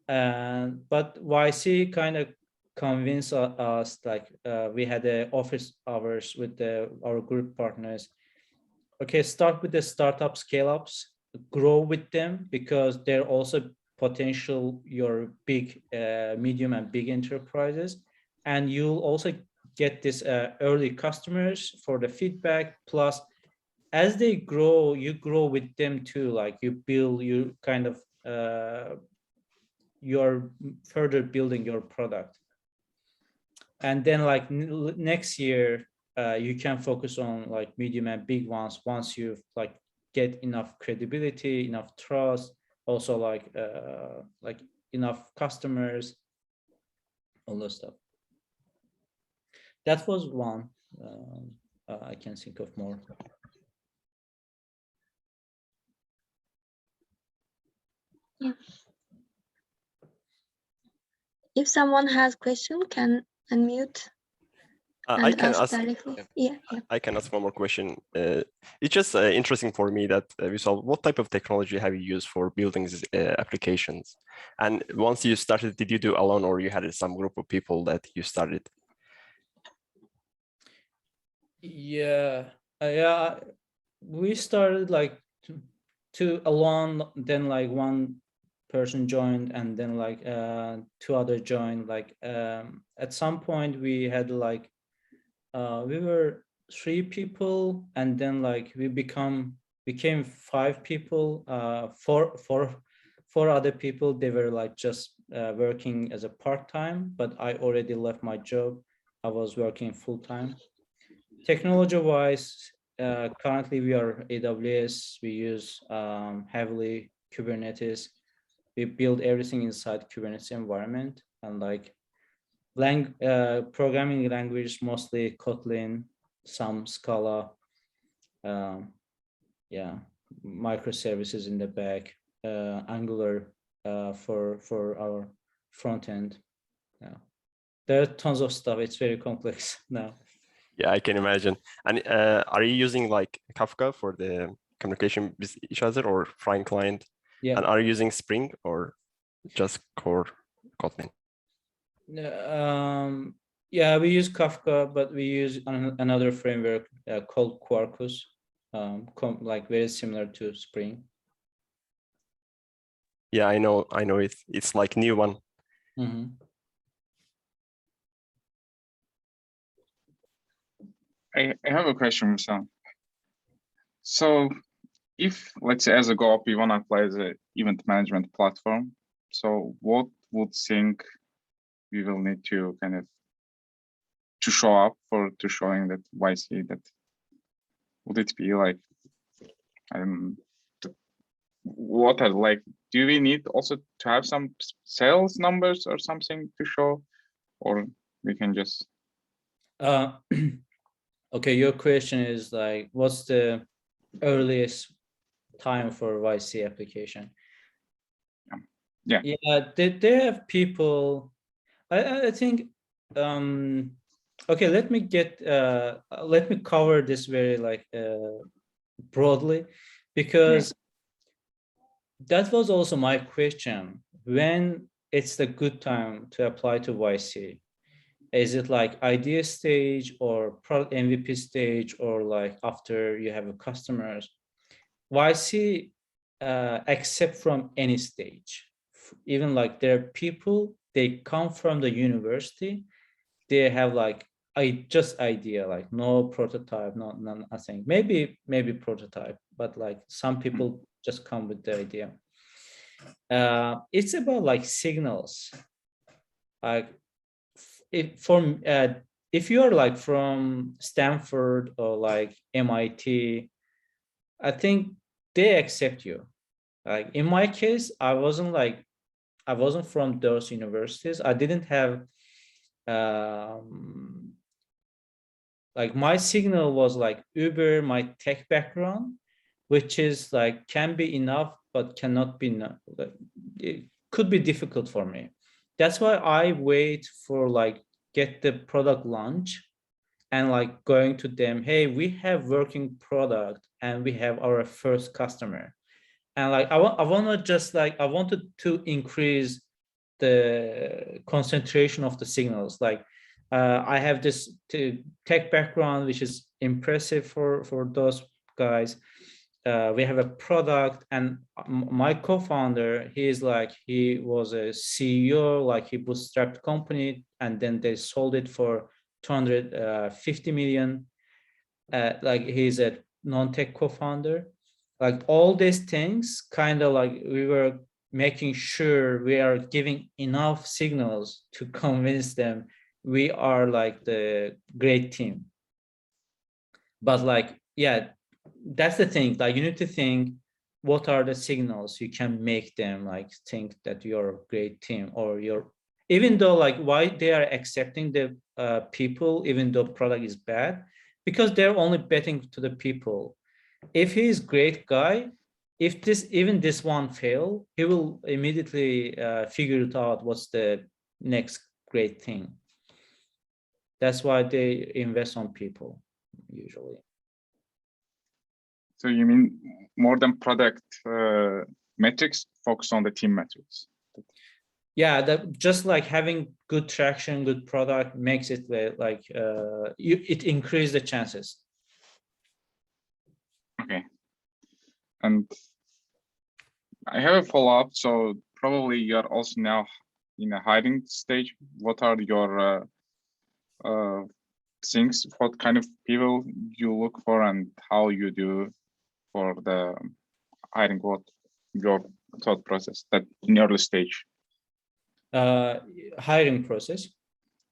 S2: But YC kind of convinced us, like we had office hours with our group partners. Okay, start with the startup scale-ups, grow with them because they're also potential your big, medium and big enterprises. And you'll also get this early customers for the feedback. Plus, as they grow, you grow with them too. Like you build, you kind of, you're further building your product. And then like next year, you can focus on like medium and big ones once you've like get enough credibility, enough trust, also like enough customers, all those stuff. That was one. I can think of more.
S1: Yeah. If someone has question, can unmute
S8: I can
S1: ask
S8: ask
S1: directly. Yeah.
S8: I can ask one more question. It's just interesting for me that Vusal, what type of technology have you used for building these applications? And once you started, did you do alone or you had some group of people that you started?
S2: Yeah, we started like two alone, then like one person joined, and then like two other joined. Like at some point we had like we were 3 people, and then like we became 5 people. Four other people, they were like just working as a part-time, but I already left my job. I was working full-time. Technology-wise, currently we are AWS. We use heavily Kubernetes. We build everything inside Kubernetes environment, and like programming language, mostly Kotlin, some Scala, yeah, microservices in the back, Angular for our front end. Yeah, there are tons of stuff. It's very complex now.
S8: Yeah, I can imagine. And are you using like Kafka for the communication with each other or Flying Client?
S2: Yeah.
S8: And are you using Spring or just core Kotlin?
S2: Yeah, we use Kafka, but we use another framework called Quarkus, like very similar to Spring.
S8: Yeah, I know it. It's like new one.
S2: Mm-hmm.
S6: I have a question, Vusal. So if, let's say, as a GoOp, we want to apply the event management platform, so what would think we will need to kind of to show up for to showing that YC, that would it be like, what are like, do we need also to have some sales numbers or something to show, or we can just
S2: okay, your question is like, what's the earliest time for YC application?
S6: Yeah.
S2: They have people, I think, okay, let me cover this very like broadly, because that was also my question. When it's the good time to apply to YC? Is it like idea stage or product MVP stage, or like after you have a customers? YC accept from any stage. Even like there are people, they come from the university, they have like just idea, like no prototype, nothing. Maybe prototype, but like some people just come with the idea. It's about like signals. Like if you're like from Stanford or like MIT, I think they accept you. Like in my case, I wasn't from those universities. I didn't have like my signal was like Uber, my tech background, which is like can be enough, but cannot be enough. It could be difficult for me. That's why I wait for like get the product launch and like going to them, hey, we have working product and we have our first customer. And like I wanted to increase the concentration of the signals. Like I have this tech background, which is impressive for those guys. We have a product, and my co-founder, he was a CEO, like he bootstrapped company, and then they sold it for 250 million. Like he's a non-tech co-founder. Like all these things, kind of like we were making sure we are giving enough signals to convince them we are like the great team. But like, yeah, that's the thing. Like you need to think, what are the signals you can make them like think that you're a great team, or even though like why they are accepting the people, even though product is bad, because they're only betting to the people. If he's great guy, if even this one fail, he will immediately figure it out what's the next great thing. That's why they invest on people usually.
S6: So you mean more than product metrics, focus on the team metrics?
S2: Yeah, that just like having good traction, good product makes it like it increases the chances.
S6: Okay. And I have a follow-up. So probably you're also now in a hiring stage. What are your things? What kind of people you look for, and how you do for the hiring? What your thought process that in early stage?
S2: Hiring process.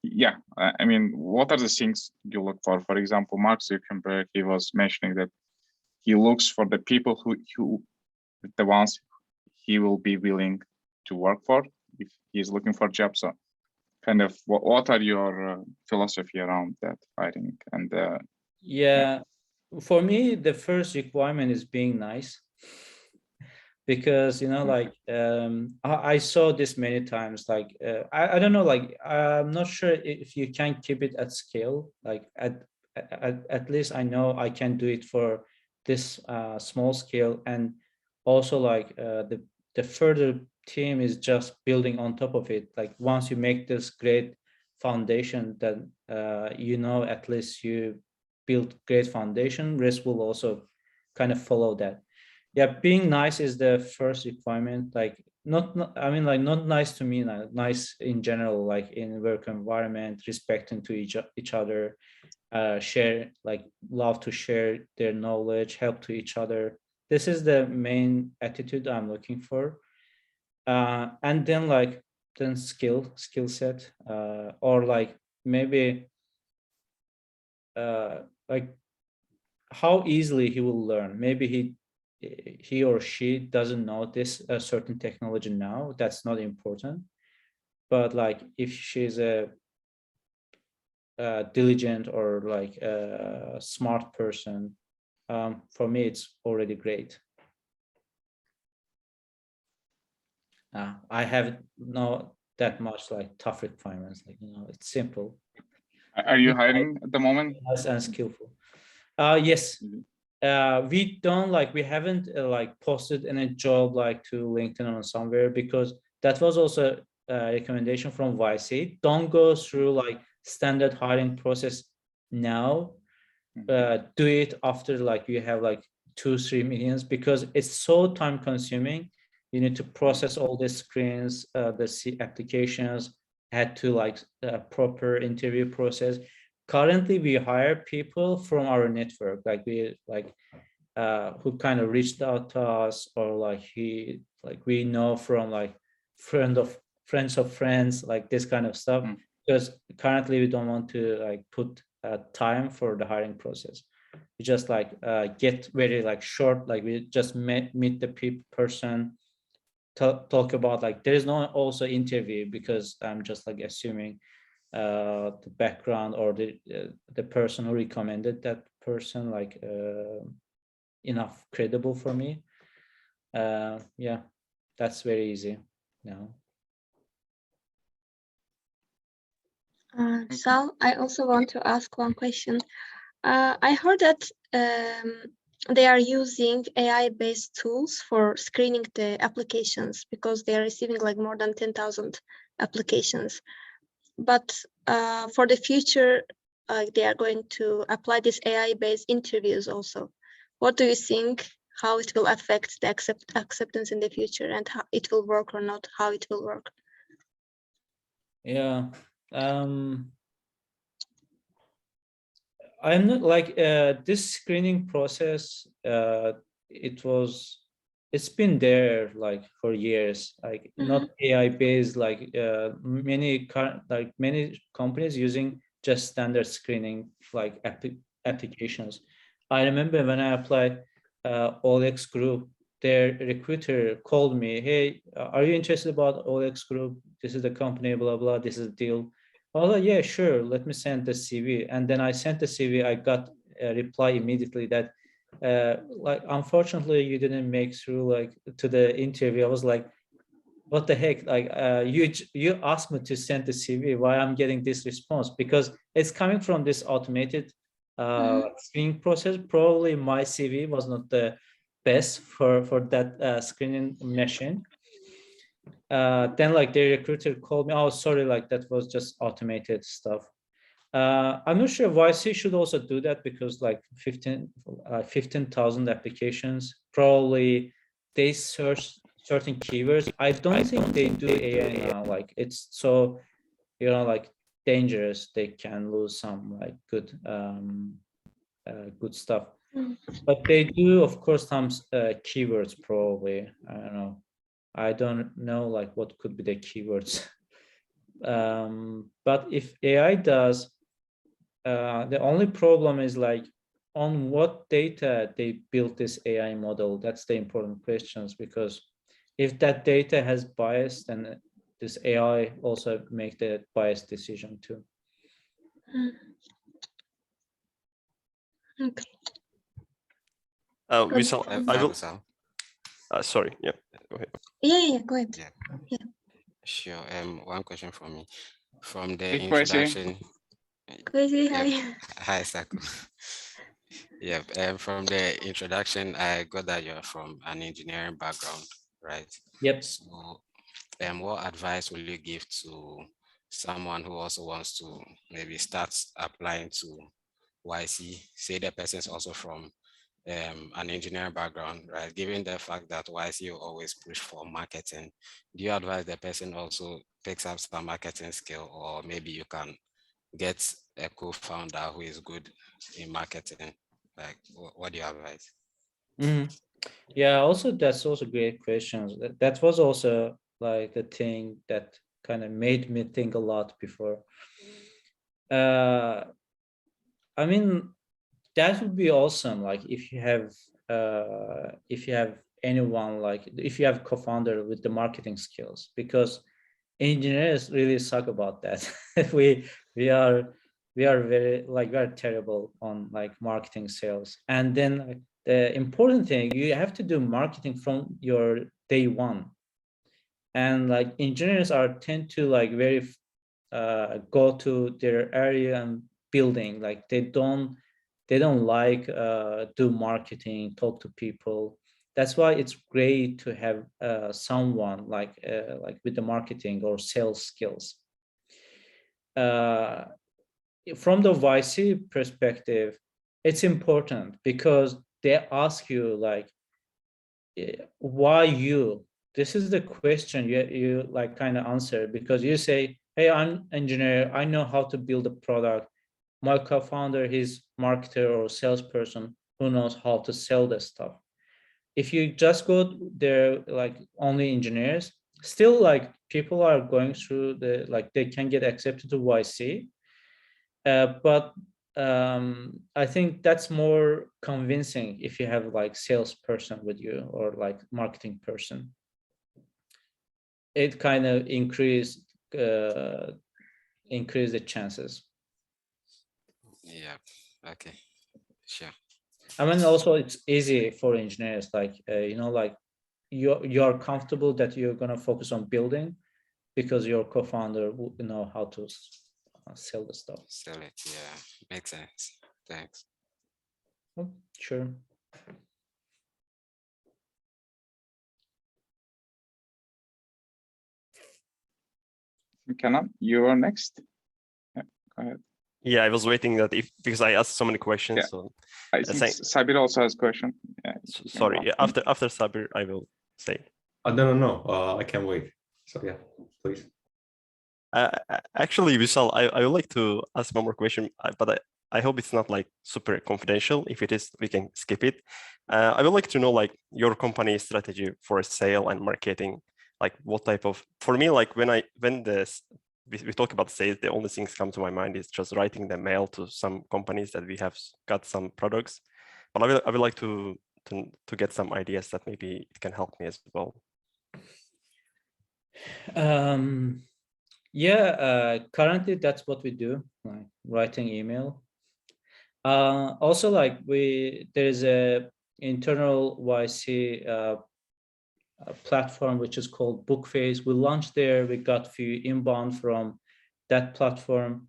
S6: Yeah, I mean, what are the things you look for? For example, Mark Zuckerberg, he was mentioning that he looks for the people who the ones he will be willing to work for if he's looking for jobs. So kind of what are your philosophy around that hiring? And
S2: yeah, for me, the first requirement is being nice. Because like I saw this many times, like I don't know, like I'm not sure if you can keep it at scale, like at least I know I can do it for this small scale. And also like the further team is just building on top of it. Like once you make this great foundation, then at least you build great foundation, rest will also kind of follow that. Yeah, being nice is the first requirement. Like I mean, like, not nice to me, like, nice in general, like in work environment, respecting to each other, share, like, love to share their knowledge, help to each other. This is the main attitude I'm looking for. And then like, then skill set, or like maybe like how easily he will learn. Maybe he or she doesn't know this certain technology now. That's not important. But like, if she's a diligent or like a smart person, for me, it's already great. I haven't know that much like tough requirements. Like, it's simple.
S6: Are you hiring at the moment?
S2: Nice and skillful. Yes. We don't like, we haven't like posted any job like to LinkedIn or somewhere, because that was also a recommendation from YC. Don't go through like standard hiring process now. Do it after like you have like 2-3 millions, because it's so time consuming. You need to process all the screens, the applications, had to like a proper interview process. Currently, we hire people from our network, like who kind of reached out to us, or like we know from like friends of friends, like this kind of stuff. Because currently we don't want to like put time for the hiring process. We just like get very like short, like we just meet the person, talk about, like there is no also interview, because I'm just like assuming the background or the person who recommended that person like enough credible for me. Yeah, that's very easy now.
S1: Sal, I also want to ask one question. I heard that they are using AI-based tools for screening the applications, because they are receiving like more than 10,000 applications. But for the future, they are going to apply this AI-based interviews also. What do you think? How it will affect the acceptance in the future, and how it will work or not? How it will work?
S2: Yeah. I'm not like this screening process. It's been there like for years, like not AI based, like many companies using just standard screening like applications. I remember when I applied OLX Group, their recruiter called me, hey, are you interested about OLX Group? This is the company, blah blah, this is the deal. Oh yeah, sure, let me send the CV. And then I sent the CV. I got a reply immediately that like, unfortunately you didn't make through like to the interview. I was like, what the heck? Like you asked me to send the CV, why I'm getting this response? Because it's coming from this automated screening process. Probably my CV was not the best for that screening machine. Then like the recruiter called me, oh sorry, like that was just automated stuff. I'm not sure YC should also do that, because like 15,000 applications, probably they search certain keywords. I don't think they do AI now. Like it's so, like dangerous. They can lose some like good stuff. But they do, of course, some keywords probably. I don't know. I don't know like what could be the keywords. But if AI does, the only problem is like on what data they built this AI model. That's the important questions, because if that data has bias, then this AI also make the biased decision too.
S1: Okay.
S8: Vusal, I will. Sorry. Yeah. Go ahead.
S1: Yeah. Go ahead.
S7: Yeah. Sure. One question from me. From the
S6: Big
S7: introduction.
S1: Crazy.
S7: Yep. Hi, Saku. Yeah. From the introduction, I got that you're from an engineering background, right?
S2: Yep.
S7: So, what advice will you give to someone who also wants to maybe start applying to YC? Say the person is also from an engineering background, right? Given the fact that YC always push for marketing, do you advise the person also picks up some marketing skill, or maybe you can get a co-founder who is good in marketing? Like, what do you advise?
S2: Yeah, also that's also great questions. That was also like the thing that kind of made me think a lot before. I mean, that would be awesome. Like if you have anyone, like if you have co-founder with the marketing skills, because engineers really suck about that. we are very terrible on like marketing sales. And then the important thing, you have to do marketing from your day one. And like engineers tend to like very go to their area and building, like they don't like do marketing, talk to people. That's why it's great to have someone like with the marketing or sales skills. From the YC perspective, it's important because they ask you like, why you? This is the question you like kind of answer, because you say, hey, I'm engineer, I know how to build a product. My co-founder, he's marketer or salesperson who knows how to sell the stuff. If you just go there like only engineers, still like people are going through the, like they can get accepted to YC. But I think that's more convincing if you have like salesperson with you or like marketing person. It kind of increase the chances.
S7: Yeah, okay, sure.
S2: I mean, also it's easy for engineers, like like you're comfortable that you're gonna focus on building because your co-founder will know how to sell the stuff.
S7: Sell it, yeah, makes sense. Thanks.
S2: Oh, sure.
S6: Kenan, you are next. Yeah, go ahead.
S8: Yeah, I was waiting that because I asked so many questions.
S6: Yeah.
S8: So
S6: I think Sabir also has a question. Yeah,
S8: sorry, yeah, after Sabir, I will say.
S9: No. I can't wait. So yeah, please.
S8: Actually, Vusal, I would like to ask one more question, but I hope it's not like super confidential. If it is, we can skip it. I would like to know like your company strategy for sale and marketing. Like what type of, for me, like when we talk about sales, the only things come to my mind is just writing the mail to some companies that we have got some products. But I would like to get some ideas that maybe it can help me as well.
S2: Yeah, currently that's what we do, like writing email. Also, like there's a internal YC platform which is called Bookface. We launched there. We got a few inbound from that platform.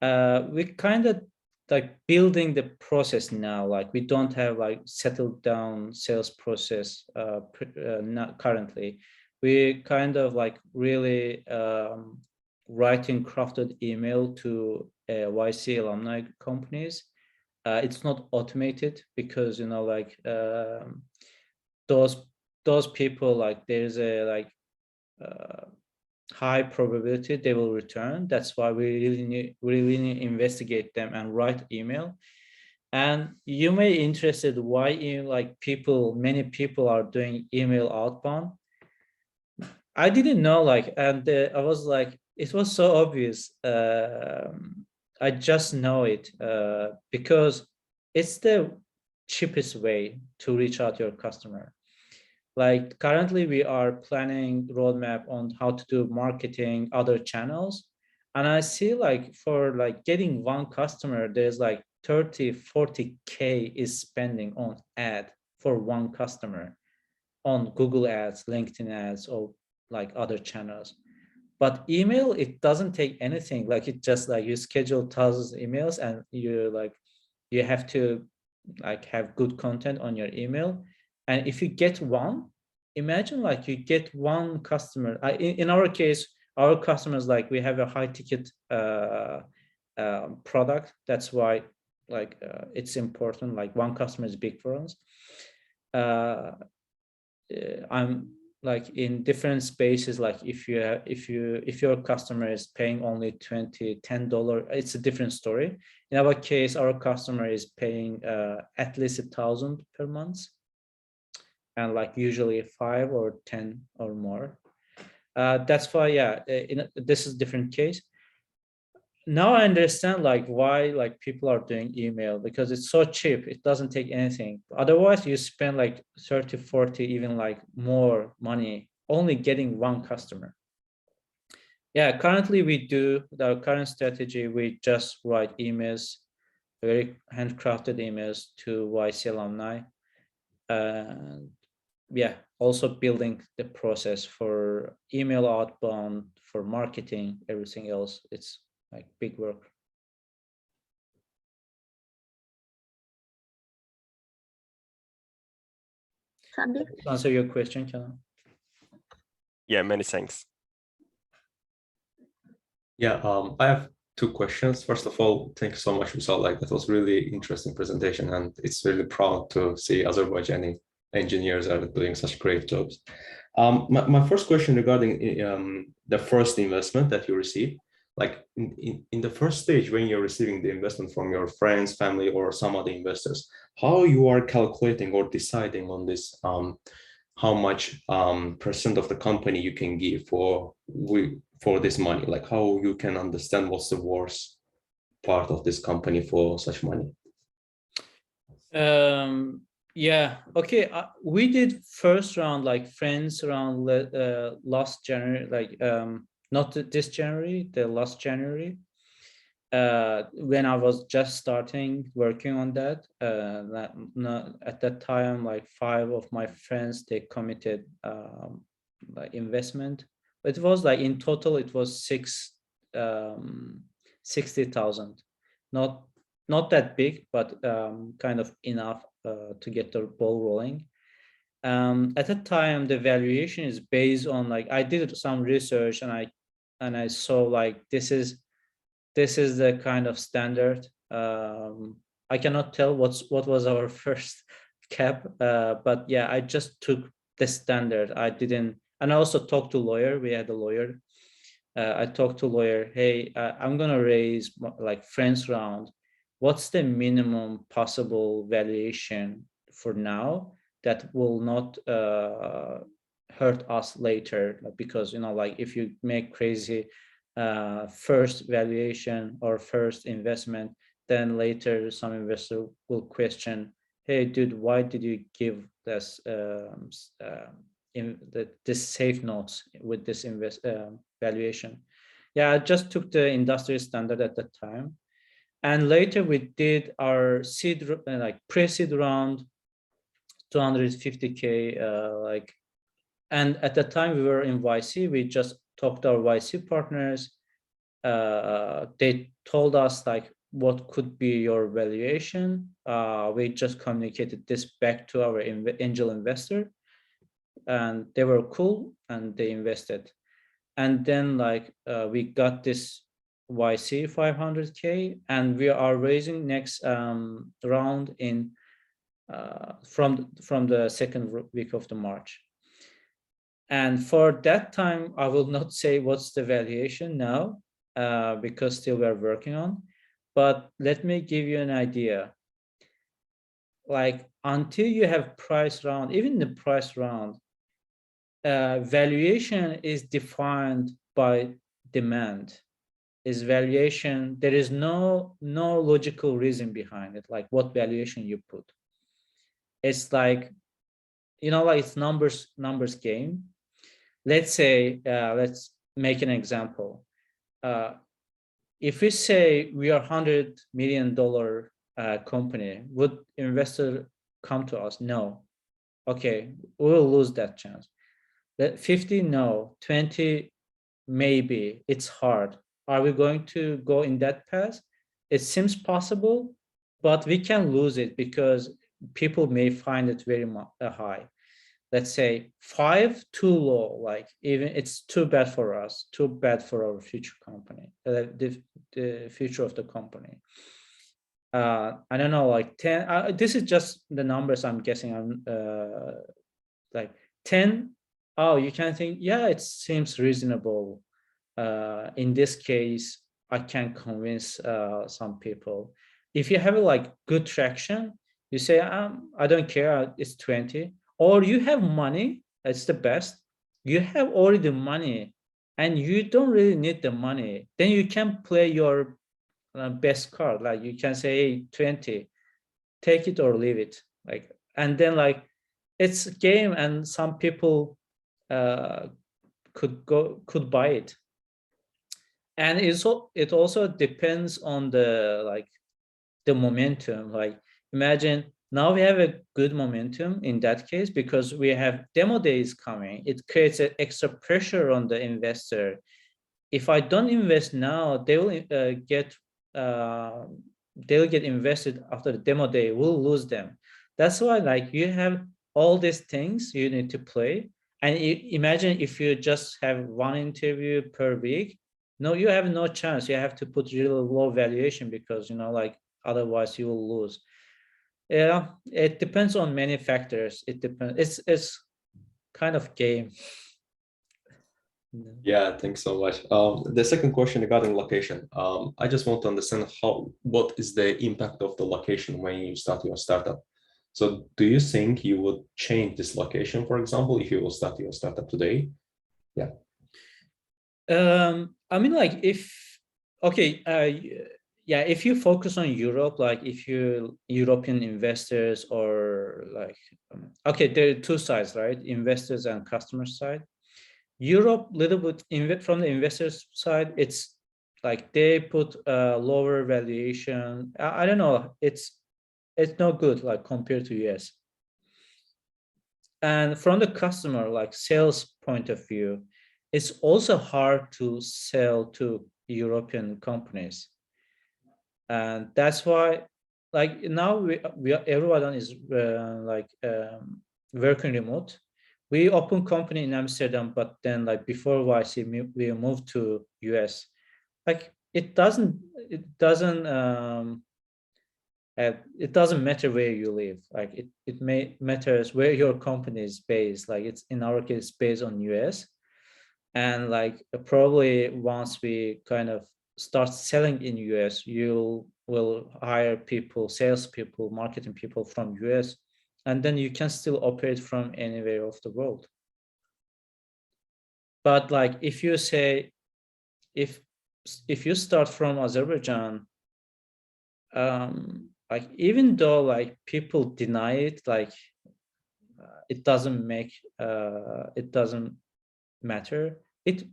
S2: We kind of like building the process now. Like we don't have like settled down sales process not currently. We kind of like really writing crafted email to YC alumni companies. It's not automated because like those people, like there's a like high probability they will return. That's why we really need to investigate them and write email. And you may be interested why like many people are doing email outbound. I didn't know, like, and I was like, it was so obvious. I just know it because it's the cheapest way to reach out to your customer. Like currently we are planning roadmap on how to do marketing, other channels. And I see like for like getting one customer, there's like 30-40K is spending on ad for one customer on Google ads, LinkedIn ads, or like other channels. But email, it doesn't take anything. Like it just like you schedule thousands of emails and you have to like have good content on your email. And if you get one, imagine like you get one customer. In our case, our customers, like we have a high ticket product. That's why like it's important. Like one customer is big for us. I'm like in different spaces. Like if your customer is paying only $10, it's a different story. In our case, our customer is paying at least 1,000 per month, and like usually 5 or 10 or more. That's why, yeah, this is a different case. Now I understand like why like people are doing email, because it's so cheap. It doesn't take anything. Otherwise you spend like 30, 40, even like more money only getting one customer. Yeah, currently we do our current strategy. We just write emails, very handcrafted emails to YC alumni. And yeah, also building the process for email outbound, for marketing, everything else. It's like big work.
S1: Sabir?
S2: To answer your question, Kenan.
S8: Yeah, many thanks.
S9: Yeah, I have two questions. First of all, thank you so much, Vusal. Like that was really interesting presentation, and it's really proud to see Azerbaijani engineers are doing such great jobs. My first question regarding the first investment that you received, like in the first stage when you're receiving the investment from your friends, family, or some other investors, how you are calculating or deciding on this, how much percent of the company you can give for this money, like how you can understand what's the worst part of this company for such money?
S2: Yeah, okay. We did first round like friends around last January, like not this January, the last January, when I was just starting working on that. At that time, like 5 of my friends, they committed like investment. It was like in total it was 60,000, not that big, but kind of enough to get the ball rolling. At that time, the valuation is based on like, I did some research and I saw like this is the kind of standard. I cannot tell what was our first cap, but yeah, I just took the standard. I didn't, and I also talked to lawyer. We had a lawyer. I talked to lawyer. Hey, I'm gonna raise like friends round. What's the minimum possible valuation for now that will not hurt us later? Because like if you make crazy first valuation or first investment, then later some investor will question, hey dude, why did you give this this safe notes with this valuation? Yeah, I just took the industry standard at that time. And later we did our seed, like pre-seed round, 250K, like, and at the time we were in YC, we just talked to our YC partners. They told us like, what could be your valuation? We just communicated this back to our angel investor, and they were cool and they invested. And then like we got this YC 500K, and we are raising next round in from the second week of the March. And for that time, I will not say what's the valuation now, because still we're working on. But let me give you an idea. Like until you have price round, even the price round, valuation is defined by demand. Is valuation, there is no logical reason behind it, like what valuation you put. It's like, like it's numbers game. Let's say, let's make an example. If we say we are $100 million company, would investor come to us? No. Okay, we'll lose that chance. 50, no. 20, maybe. It's hard. Are we going to go in that path? It seems possible, but we can lose it because people may find it very high. Let's say 5, too low, like even it's too bad for us, too bad for our future company, the future of the company. I don't know, like 10, this is just the numbers I'm guessing. I'm like 10. Oh, you can think, yeah, it seems reasonable. In this case, I can convince some people. If you have like good traction, you say, I don't care, it's 20. Or you have money, that's the best. You have already money and you don't really need the money. Then you can play your best card. Like you can say, hey, 20, take it or leave it. Like, and then like it's a game and some people could buy it. And it also depends on the momentum. Like imagine now we have a good momentum in that case because we have demo days coming. It creates an extra pressure on the investor. If I don't invest now, they will they'll get invested after the demo day. We'll lose them. That's why like you have all these things you need to play. And imagine if you just have one interview per week. No, you have no chance. You have to put really low valuation because, you know, like otherwise you will lose. Yeah, it depends on many factors. It depends. It's kind of game.
S9: Yeah, thanks so much. The second question regarding location. I just want to understand what is the impact of the location when you start your startup. So do you think you would change this location, for example, if you will start your startup today? Yeah.
S2: I mean, like yeah, if you focus on Europe, like if you European investors or like, okay, there are two sides, right? Investors and customer side. Europe, little bit from the investors side, it's like they put a lower valuation. I don't know, it's not good like compared to US. And from the customer, like sales point of view, it's also hard to sell to European companies. And that's why like now everyone is working remote. We open company in Amsterdam, but then like before YC we moved to US. Like it doesn't matter where you live. Like it matters where your company is based. Like it's in our case based on US. And like probably once we kind of start selling in US, you will hire people, salespeople, marketing people from US, and then you can still operate from anywhere of the world. But like if you say, if you start from Azerbaijan, like even though like people deny it, like it doesn't matter.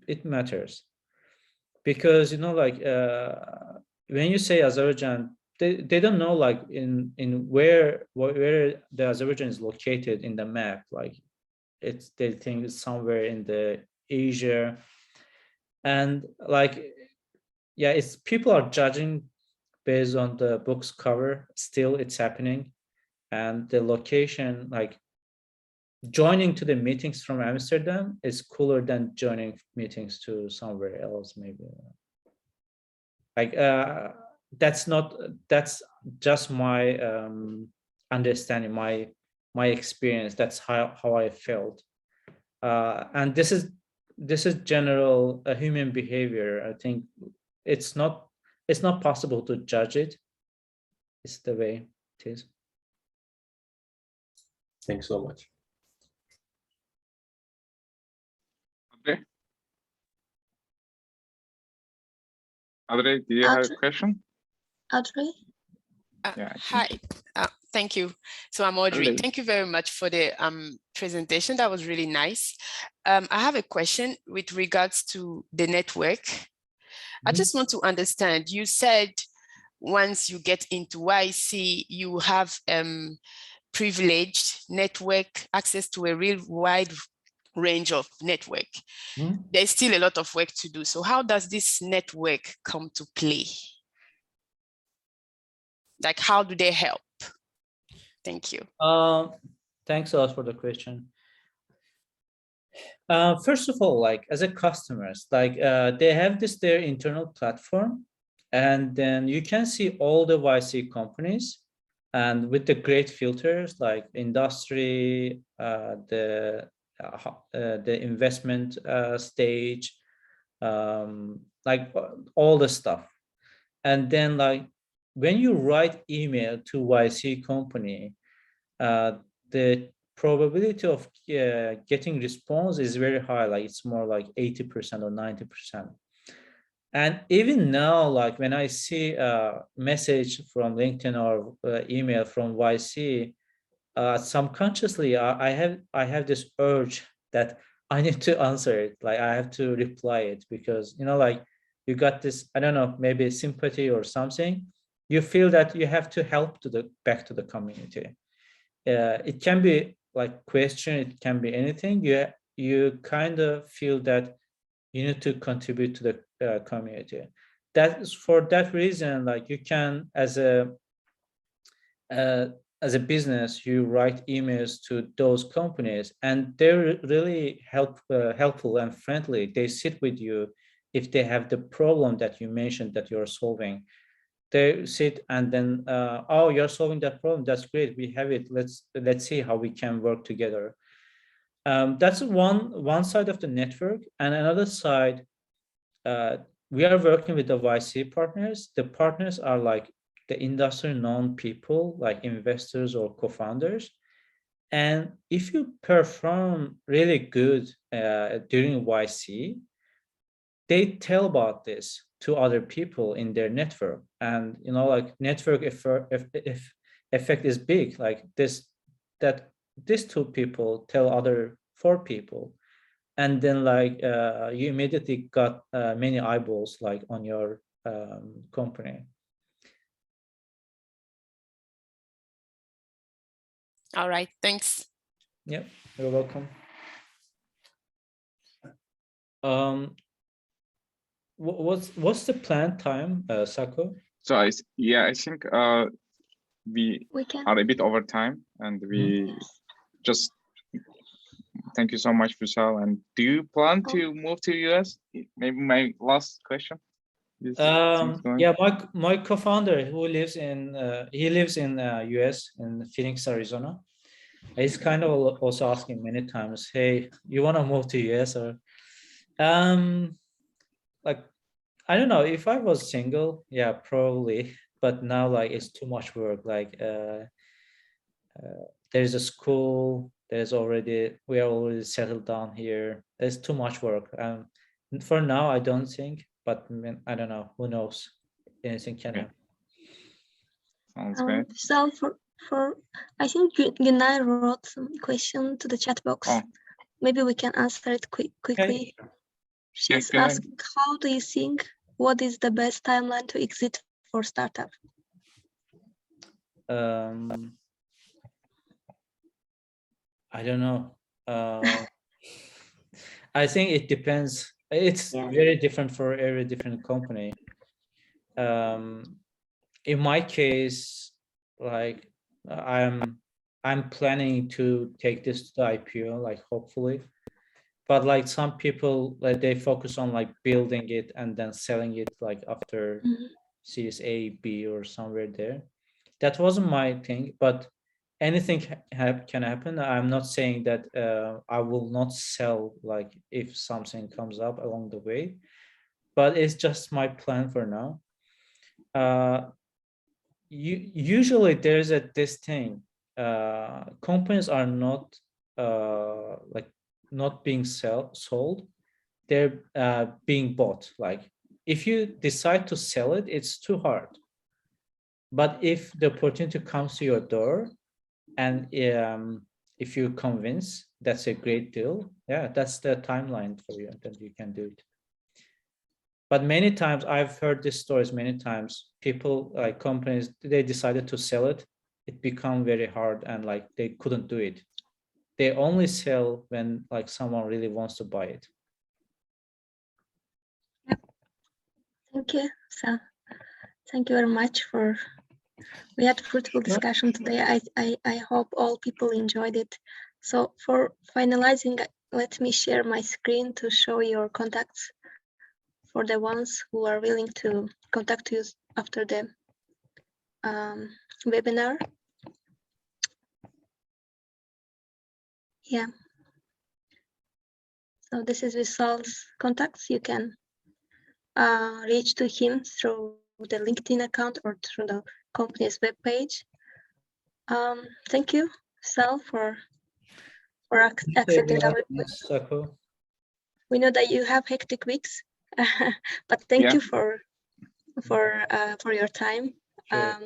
S2: It matters because, you know, like when you say Azerbaijan, they don't know like in where the Azerbaijan is located in the map. Like they think it's somewhere in the Asia, and like yeah, it's people are judging based on the book's cover. Still, it's happening, and the location, like joining to the meetings from Amsterdam is cooler than joining meetings to somewhere else, maybe. Like that's just my understanding, my experience. That's how I felt, and this is general human behavior. I think it's not possible to judge it. It's the way it is.
S9: Thanks so much.
S6: Audrey, do you have a question?
S1: Audrey?
S6: Yeah,
S10: hi, thank you. So I'm Audrey.
S6: Hello.
S10: Thank you very much for the presentation. That was really nice. I have a question with regards to the network. I just want to understand, you said once you get into YC, you have privileged network access to a real wide range of network. There's still a lot of work to do. So how does this network come to play? Like, how do they help? Thank you.
S2: Thanks a lot for the question. First of all, like as a customers, like they have their internal platform, And then you can see all the YC companies, and with the great filters like industry, the investment stage, like all the stuff. And then like when you write email to YC company, the probability of getting response is very high. Like it's more like 80% or 90%. And even now, like when I see a message from LinkedIn or email from YC, subconsciously I have this urge that I need to answer it. Like I have to reply it, because like you got this, I don't know, maybe sympathy or something. You feel that you have to help back to the community. It can be like question, it can be anything. You kind of feel that you need to contribute to the community. That's for that reason, like you can, as a business, you write emails to those companies, and they're really helpful and friendly. They sit with you if they have the problem that you mentioned that you're solving. They sit and then, oh, you're solving that problem. That's great. We have it. Let's see how we can work together. That's one side of the network, and another side, we are working with the YC partners. The partners are like the industry known people, like investors or co-founders. And if you perform really good during YC, they tell about this to other people in their network. And like network effect is big. Like these two people tell other 4 people, and then like you immediately got many eyeballs like on your company.
S10: All right, thanks.
S2: Yep, you're welcome. What's the planned time, Sako?
S6: So I think we are a bit over time, and we just thank you so much, Vusal. And do you plan to move to US? Maybe my last question.
S2: Yeah, my co-founder who lives in US in Phoenix, Arizona. He's kind of also asking many times, hey, you want to move to US? Or like, I don't know, if I was single, yeah, probably, but now like it's too much work. Like there's a school, we are already settled down here. There's too much work. For now, I don't think, but I don't know, who knows? Anything can happen.
S6: Sounds great.
S1: So for I think Gunnar wrote some question to the chat box.
S6: Oh.
S1: Maybe we can answer it quickly.
S2: Okay.
S1: She's asking, how do you think, what is the best timeline to exit for startup?
S2: I don't know. I think it depends. It's very different for every different company. In my case, like I'm planning to take this to the IPO, like hopefully. But like some people, like they focus on like building it and then selling it like after Series A, B, or somewhere there. That wasn't my thing, but anything can happen. I'm not saying that I will not sell like if something comes up along the way, but it's just my plan for now. Usually there's this thing. Companies are not like not being sold, they're being bought. Like if you decide to sell it, it's too hard. But if the opportunity comes to your door, and if you convince, that's a great deal. Yeah, that's the timeline for you, then you can do it. But many times, I've heard these stories many times, people, like companies, they decided to sell it, it became very hard, and like they couldn't do it. They only sell when like someone really wants to buy it.
S1: Yep. Thank you. So thank you very much for, we had a fruitful discussion today. I hope all people enjoyed it. So for finalizing, let me share my screen to show your contacts for the ones who are willing to contact you after the webinar. Yeah. So this is Vusal's contacts. You can reach to him through the LinkedIn account or through the company's webpage. Thank you, Vusal, for accepting our request. We know that you have hectic weeks, but thank you for your time.
S2: Sure.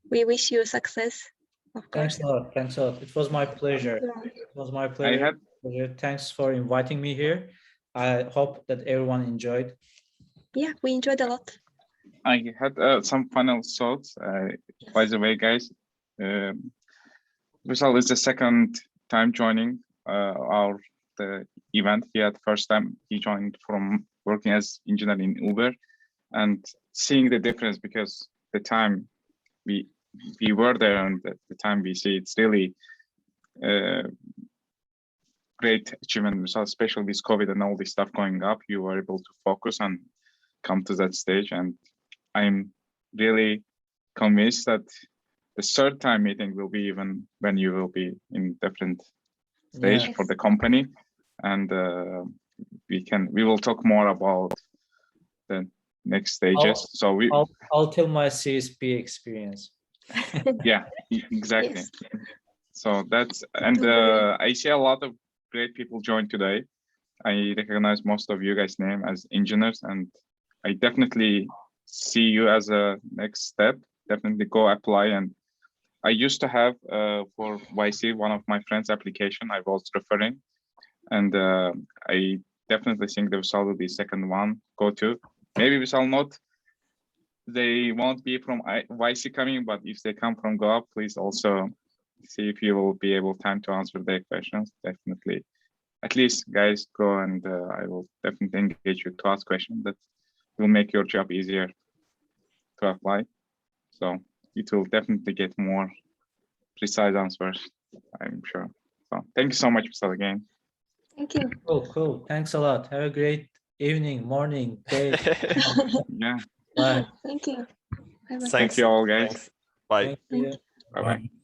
S1: We wish you success. Of course.
S2: Thanks a lot. Thanks a lot. It was my pleasure. It was my pleasure. Thanks for inviting me here. I hope that everyone enjoyed.
S1: Yeah, we enjoyed a lot.
S6: I had some final thoughts. By the way, guys, Vusal is the second time joining the event. He had first time he joined from working as engineer in Uber, and seeing the difference, because the time we were there and the time we see, it's really great achievement, especially with COVID and all this stuff going up. You were able to focus and come to that stage, and I'm really convinced that the third time meeting will be even when you will be in different stage for the company, and we will talk more about the next stages.
S2: I'll tell my CSP experience.
S6: Yeah, exactly.
S1: Yes.
S6: So that's, and I see a lot of great people join today. I recognize most of you guys' name as engineers, and I definitely see you as a next step. Definitely go apply. And I used to have for YC, one of my friends' application I was referring, and I definitely think the Vusal will be second one go to. Maybe Vusal not, they won't be from YC coming, but if they come from GoUp, please also see if you will be able time to answer their questions. Definitely, at least guys, go, and I will definitely engage you to ask questions that will make your job easier to apply. So it will definitely get more precise answers, I'm sure. So thank you so much, Vusal, again.
S1: Thank you.
S2: Cool. Thanks a lot. Have a great evening, morning, day.
S6: Yeah.
S2: Bye.
S1: Thank you. Bye-bye.
S6: Thank you all, guys.
S8: Thanks. Bye.
S2: Thank you.
S6: Bye-bye.